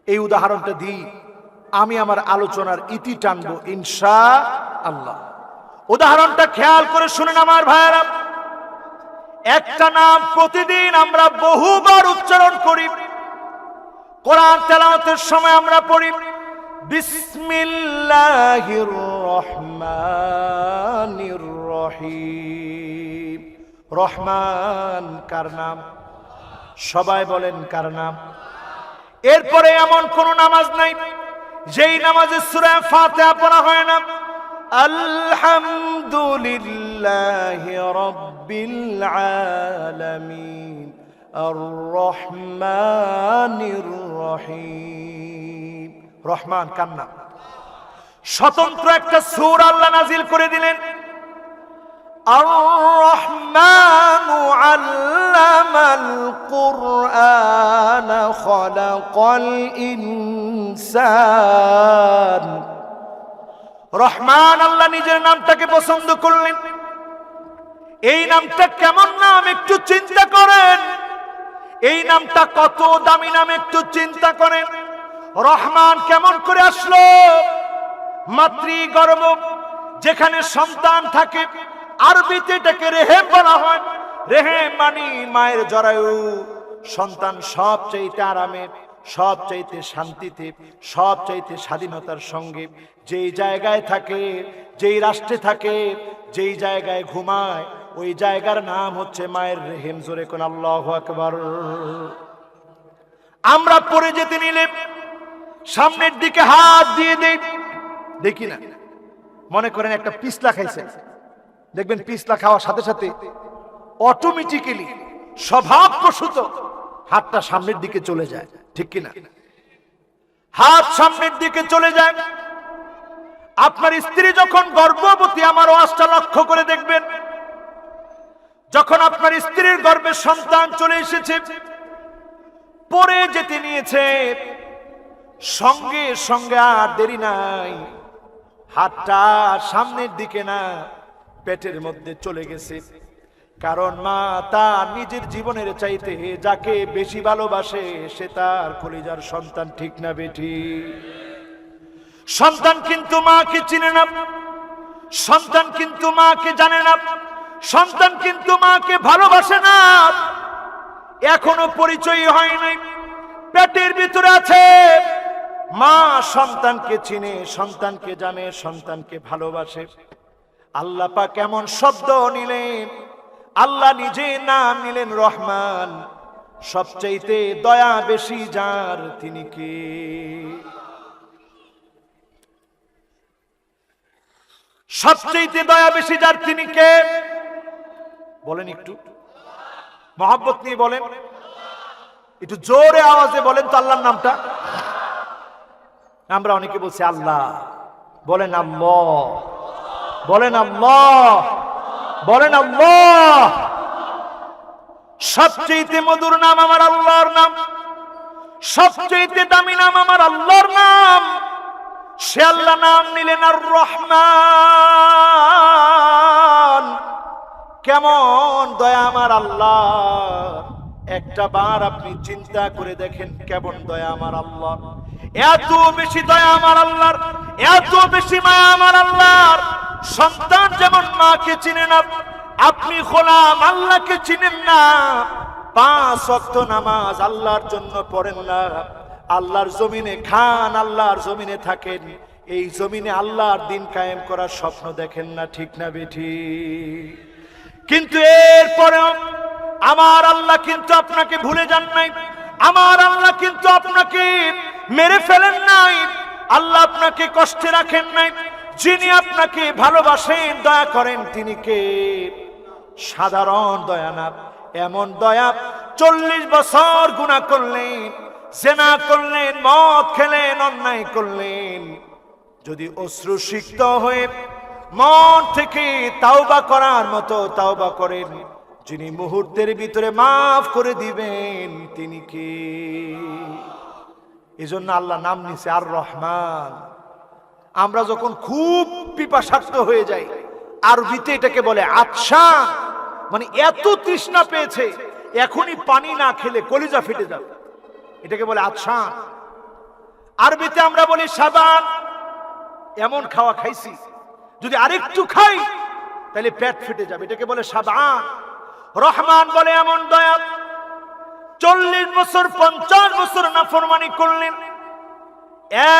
এই উদাহরণটা দিই, আমি আমার আলোচনার ইতি টানবো ইনশাআল্লাহ। উদাহরণটা খেয়াল করে শুনেন আমার ভাইয়েরা। একটা নাম প্রতিদিন আমরা বহুবার উচ্চারণ করি, কোরআন তেলাওয়াতের সময় আমরা পড়ি বিসমিল্লাহির রহমানির রহিম। রহমান কার নাম? সবাই বলেন কার নাম? এরপরে এমন কোন নামাজ নাই যেই নামাজে সূরা ফাতিহা পড়া হয় না। আলহামদুলিল্লাহি রাব্বিল আলামিন আর রহমানির রহিম। রহমান কার নাম? স্বতন্ত্র একটা সূরা আল্লাহ নাজিল করে দিলেন। আর-রহমানু আল্লামাল কুরআন খালাকাল ইনসান। রহমান আল্লাহ নিজের নামটাকে পছন্দ করলেন। এই নামটা কেমন নাম একটু চিন্তা করেন, এই নামটা কত দামি নাম একটু চিন্তা করেন। রহমান কেমন করে আসলো? মাতৃগর্ভ যেখানে সন্তান থাকে, আরবিতে এটাকে রেহেম বলা হয়। রেহেম মানে মায়ের জরায়ু। সন্তান সবচাইতে আরামে, সবচাইতে শান্তিতে, সবচাইতে স্বাধীনতার সঙ্গে যেই জায়গায় থাকে, যেই রাষ্ট্রে থাকে, যেই জায়গায় ঘুমায়, ওই জায়গার নাম হচ্ছে মায়ের রেহেম। জোরে কোন আল্লাহু আকবার। আমরা পড়ে যেতে নিলে সামনের দিকে হাত দিয়ে দেই, দেখি না, মনে করেন একটা পিছলা খাইছেন, দেখবেন পিছলা খাওয়ার সাথে সাথে অটোমেটিক্যালি স্বভাবপ্রসূত হাতটা সামনের দিকে চলে যায়, ঠিক কিনা? হাত সামনের দিকে চলে যায়। আপনার স্ত্রী যখন গর্ভবতী, আমার ওয়াজটা লক্ষ্য করে দেখবেন, যখন আপনার স্ত্রীর গর্ভে সন্তান চলে এসেছে, পরে যেতে নিয়েছে, সঙ্গে সঙ্গে আর দেরি নাই, হাতটা সামনের দিকে না পেটের মধ্যে চলে গেছে। কারণ মা তার নিজের জীবনের চাইতে যাকে বেশি ভালোবাসে সে তার কলিজার সন্তান, ঠিক না বেঠি? সন্তান কিন্তু মাকে চিনে না, সন্তান কিন্তু মাকে জানে না, সন্তান কিন্তু মাকে ভালোবাসে না। এখনো পরিচয় হয় নাই, পেটের ভিতরে আছে। মা সন্তানকে চিনে, সন্তানকে জানে, সন্তানকে ভালোবাসে। আল্লাহ পাক এমন শব্দ নিলেন, আল্লাহ নিজে নাম নিলেন রহমান। সবচাইতে দয়া বেশি যার, তিনি কে? সবচাইতে দয়া বেশি যার, তিনি কে? বলেন একটু মহব্বত নিয়ে বলেন, একটু জোরে আওয়াজে বলেন তো আল্লাহর নামটা। আমরা অনেকে বলছি আল্লাহ, বলেন আল্লাহ, বলেন আল্লাহ, বলেন আল্লাহ। সবচেয়ে মধুর নাম আমার আল্লাহর নাম, সবচেয়ে দামি নাম আমার আল্লাহর নাম। সে আল্লাহ নাম নিলেন আর রহমান। কেমন দয়া আমার আল্লাহ! একটা বার আপনি চিন্তা করে দেখেন কেমন দয়া আমার আল্লাহ। এত বেশি দয়া আমার আল্লাহর, এত বেশি মায়া আমার আল্লাহর। সন্তান যেমন মাকে চিনে না, আপনি গোলাম আল্লাহকে চিনেন না। 5 ওয়াক্ত নামাজ আল্লাহর জন্য পড়েন না, আল্লাহর জমিনে খান, আল্লাহর জমিনে থাকেন, এই জমিনে আল্লাহর দিন কায়েম করার স্বপ্ন দেখেন না, ঠিক না বেঠি? কিন্তু এরপরেও আমার আল্লাহ কিন্তু আপনাকে ভুলে যান নাই, আমার আল্লাহ কিন্তু আপনাকে মেরে ফেলেন নাই, আল্লাহ আপনাকে কষ্টে রাখেন নাই। যিনি আপনাকে ভালোবাসেন, দয়া করেন, তিনি কে? সাধারণ দয়া না, এমন দয়া 40 বছর গুনাহ করলেন, জেনা করলেন, মদ খেলেন, অন্যায় করলেন, যদি অশ্রুসিক্ত হয়ে মন থেকে তাওবা করার মতো তাওবা করেন, যিনি মুহূর্তের ভিতরে মাফ করে দিবেন, তিনি কে? এজন্য আল্লাহ নাম নিছে আর রহমান। আমরা যখন খুব পিপাসার্থ হয়ে যাই, আরবিতে এটাকে বলে আতশান, মানে এত তৃষ্ণা পেয়েছে এখনই পানি না খেলে কলিজা ফেটে যাবে, এটাকে বলে আতশান। আরবিতে আমরা বলি সাবান, এমন খাওয়া খাইছি যদি আরেকটু খাই তাহলে পেট ফেটে যাবে, এটাকে বলে সাবান। রহমান বলে এমন দয়া। 40 বছর 50 বছর নাফরমানি করলেন,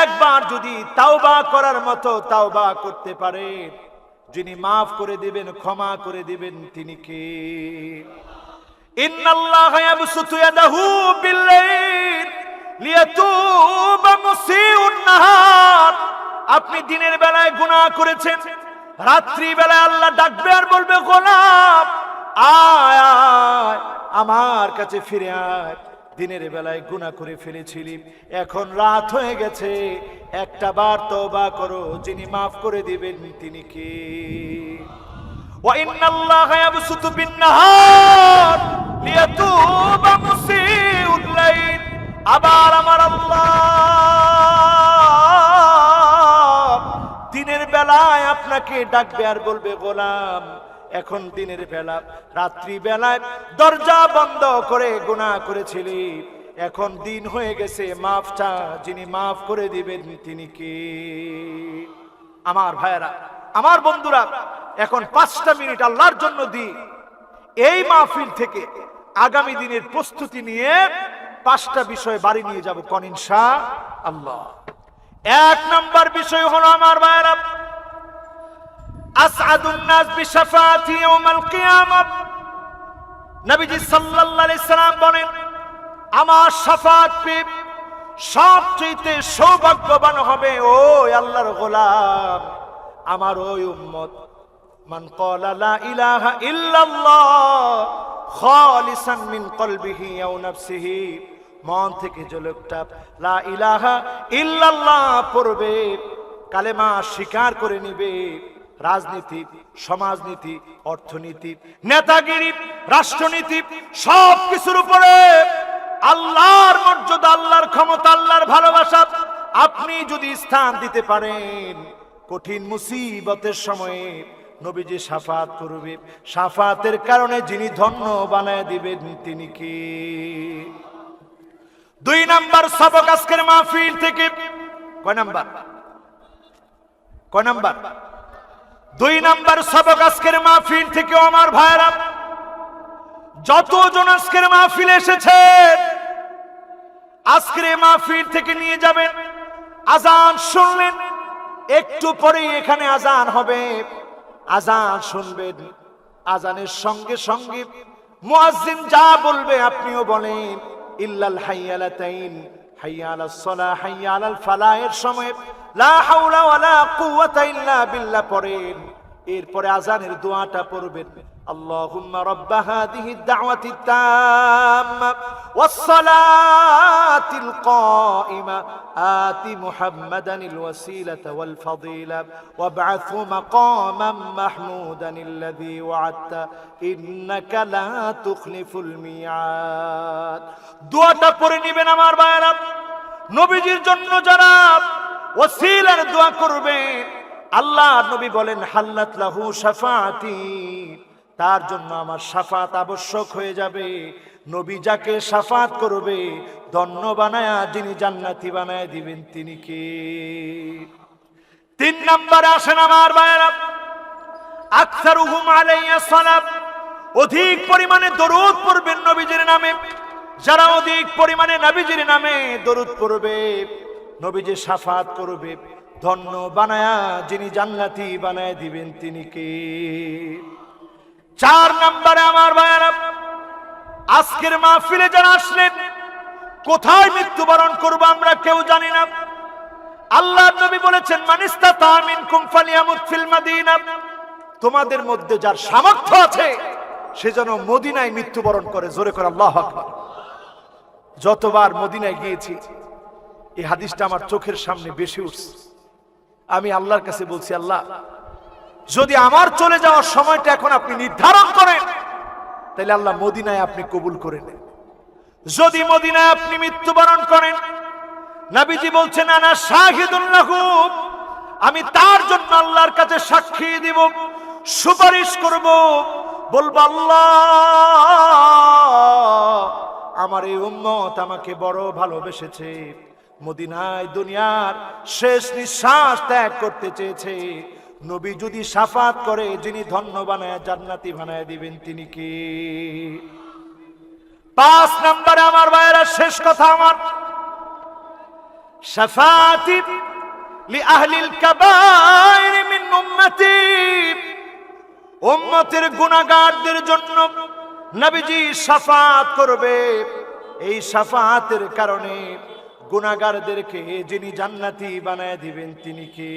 একবার যদি তাওবা করার মতো তাওবা করতে পারে, যিনি মাফ করে দিবেন, ক্ষমা করে দিবেন, তিনি কে? ইন্নাল্লাহা ইয়াবসুতু ইয়াদাহু বিল-লাইল লিয়াতুবা মুসিউন নাহার। আপনি দিনের বেলায় গুনাহ করেছেন, রাত্রি বেলায় আল্লাহ ডাকবে আর বলবে, গোলাম আয় আয় আমার কাছে ফিরে আয়। দিনের বেলায় গুনাহ করে ফেলেছিলি, এখন রাত হয়ে গেছে, একটা বার তওবা করো, যিনি মাফ করে দিবেন তিনি কে? ওয়া ইন্নাল্লাহা ইয়াবসুতু বিন-নাহার লিয়াতুবা মুসিউল লাইল। আবার আমার আল্লাহ দিনের বেলায় আপনাকে ডাকবে আর বলবে, গোলাম এখন দিনের বেলা, রাত্রি বেলায় দরজা বন্ধ করে গুনাহ করেছিলি, এখন দিন হয়ে গেছে, মাফ চা, যিনি মাফ করে দিবেন তিনি কে? আমার ভাইরা, আমার বন্ধুরা, এখন 5টা মিনিট আল্লাহর জন্য দিই। এই মাহফিল থেকে আগামী দিনের প্রস্তুতি নিয়ে 5টা বিষয় বাড়ি নিয়ে যাব কোন ইনশাআল্লাহ। 1 নাম্বার বিষয় হলো আমার ভাইরা, আসআদুন নাস বিশাফাতি ইয়াউমাল কিয়ামাহ। নবীজি সাল্লাল্লাহু আলাইহি সাল্লাম বলেন, আমার শাফাত পেয়ে সবচেয়ে সৌভাগ্যবান হবে ওই আল্লাহর গোলাম, আমার ওই উম্মত, মান ক্বালা লা ইলাহা ইল্লাল্লাহ খালিসান মিন কলবিহি আও নাফসিহি, মন থেকে যে লোকটা লা ইলাহা ইল্লাল্লাহ পড়বে, কালেমা স্বীকার করে নিবে, রাজনীতি, সমাজনীতি, অর্থনীতি, নেতাগিরি, রাষ্ট্রনীতি সব কিছুর উপরে আল্লাহর মর্যাদা, আল্লাহর ক্ষমতা, আল্লাহর ভালোবাসা আপনি যদি স্থান দিতে পারেন, কঠিন মুসিবতের সময়ে নবীজি শাফাত করবে, শাফাতের কারণে যিনি ধন্য বানায় দিবেন তিনি কি? 2 নাম্বার সবক আজকের মাহফিল থেকে, কয় নাম্বার? 2 নাম্বার সবক আজকের মাহফিল থেকে আমার ভাইরা, যতজন আজকের মাহফিলে এসেছেন, আজকের মাহফিল থেকে নিয়ে যাবেন, আজান শুনলেন, একটু পরেই এখানে আজান হবে, আজান শুনবেন, আজানের সঙ্গে সঙ্গে মুয়াজ্জিন যা বলবে আপনিও বলেন, ইল্লাল হাইয়ালাতাইন, হাইয়া আলাস সালাহ, হাইয়া আলাল ফালাহ এর সময় লা হাওলা ওয়ালা কুওয়াতা ইল্লা বিল্লাহ পড়েন, এরপরে আজানের দোয়াটা পড়বেন, আল্লাহুম্মা রাব্ব হাযিহিদ দাওয়াতিত তাম্মা ওয়াস সালাতিল কাইমা আতি মুহাম্মাদানিল ওয়াসিলাতা ওয়াল ফাদিলা ওয়াবআথহু মাকামান মাহমুদানিল্লাযী ওয়া'আদতা ইন্নাকা লা তুখলিফুল মিয়াদ। দোয়াটা পড়ে নেবেন আমার ভাইরা। নবীজির জন্য যারা ওসিলার দোয়া করবেন, আল্লাহ নবী বলেন, হাল্লাত লাহু শাফাআতি, তার জন্য আমার শাফাত আবশ্যক হয়ে যাবে। নবী যাকে শাফাত করবে, ধন্য বানায়া যিনি জান্নাতি বানায় দিবেন তিনি কে? 3 নম্বরে আসেন আমার ভাইরা, আকসারুহুম আলাইয়া সালাত, অধিক পরিমাণে দরুদ পড়বেন নবীজির নামে। যারা অধিক পরিমাণে নবীজির নামে দরুদ পড়বে, নবীজি শাফাত করবে, ধন্য বানায়া যিনি জান্নাতি বানায় দিবেন তিনি কে? 4 নম্বরে আমার ভাইরা, আজকের মাহফিলে যারা আসলেন, কোথায় মৃত্যুবরণ করব আমরা কেউ জানি না। আল্লাহর নবী বলেছেন, মান ইসতাতা মিনকুম ফালিয়ামুত ফিল মাদিনা, তোমাদের মধ্যে যার সামর্থ্য আছে সে যেন মদিনায় মৃত্যুবরণ করে। জোরে করে আল্লাহু আকবার। যতবার মদিনায় গিয়েছি এই হাদিসটা আমার চোখের সামনে বেশি উঠছে। আমি আল্লাহর কাছে বলছি, আল্লাহ যদি আমার চলে যাওয়ার সময়টা এখন আপনি নির্ধারণ করেন, তাহলে আল্লাহ মদিনায় আপনি কবুল করে নেন। যদি মদিনায় আপনি মৃত্যুবরণ করেন, নবীজি বলছেন, আনা শাহিদুন লাহু, আমি তার জন্য আল্লাহর কাছে সাক্ষী দিব, সুপারিশ করব, বলবো, আল্লাহ আমার এই উম্মত আমাকে বড় ভালোবেসেছে, মদিনায় দুনিয়ার শেষ নিঃশ্বাস ত্যাগ করতে চেয়েছে। নবী যদি শাফাত করে, যিনি ধন্য বানায় জান্নাতি বানায় দিবেন তিনি কি? 5 নম্বরে আমার ভাইরা, শেষ কথা আমার, শাফাতি লি আহলিল কাবাইর মিন উম্মতি, উম্মতের গুনাহগারদের জন্য নবীজি শাফাত করবে। এই শাফাতের কারণে গুনাহগারদেরকে যিনি জান্নাতি বানায় দিবেন তিনি কি?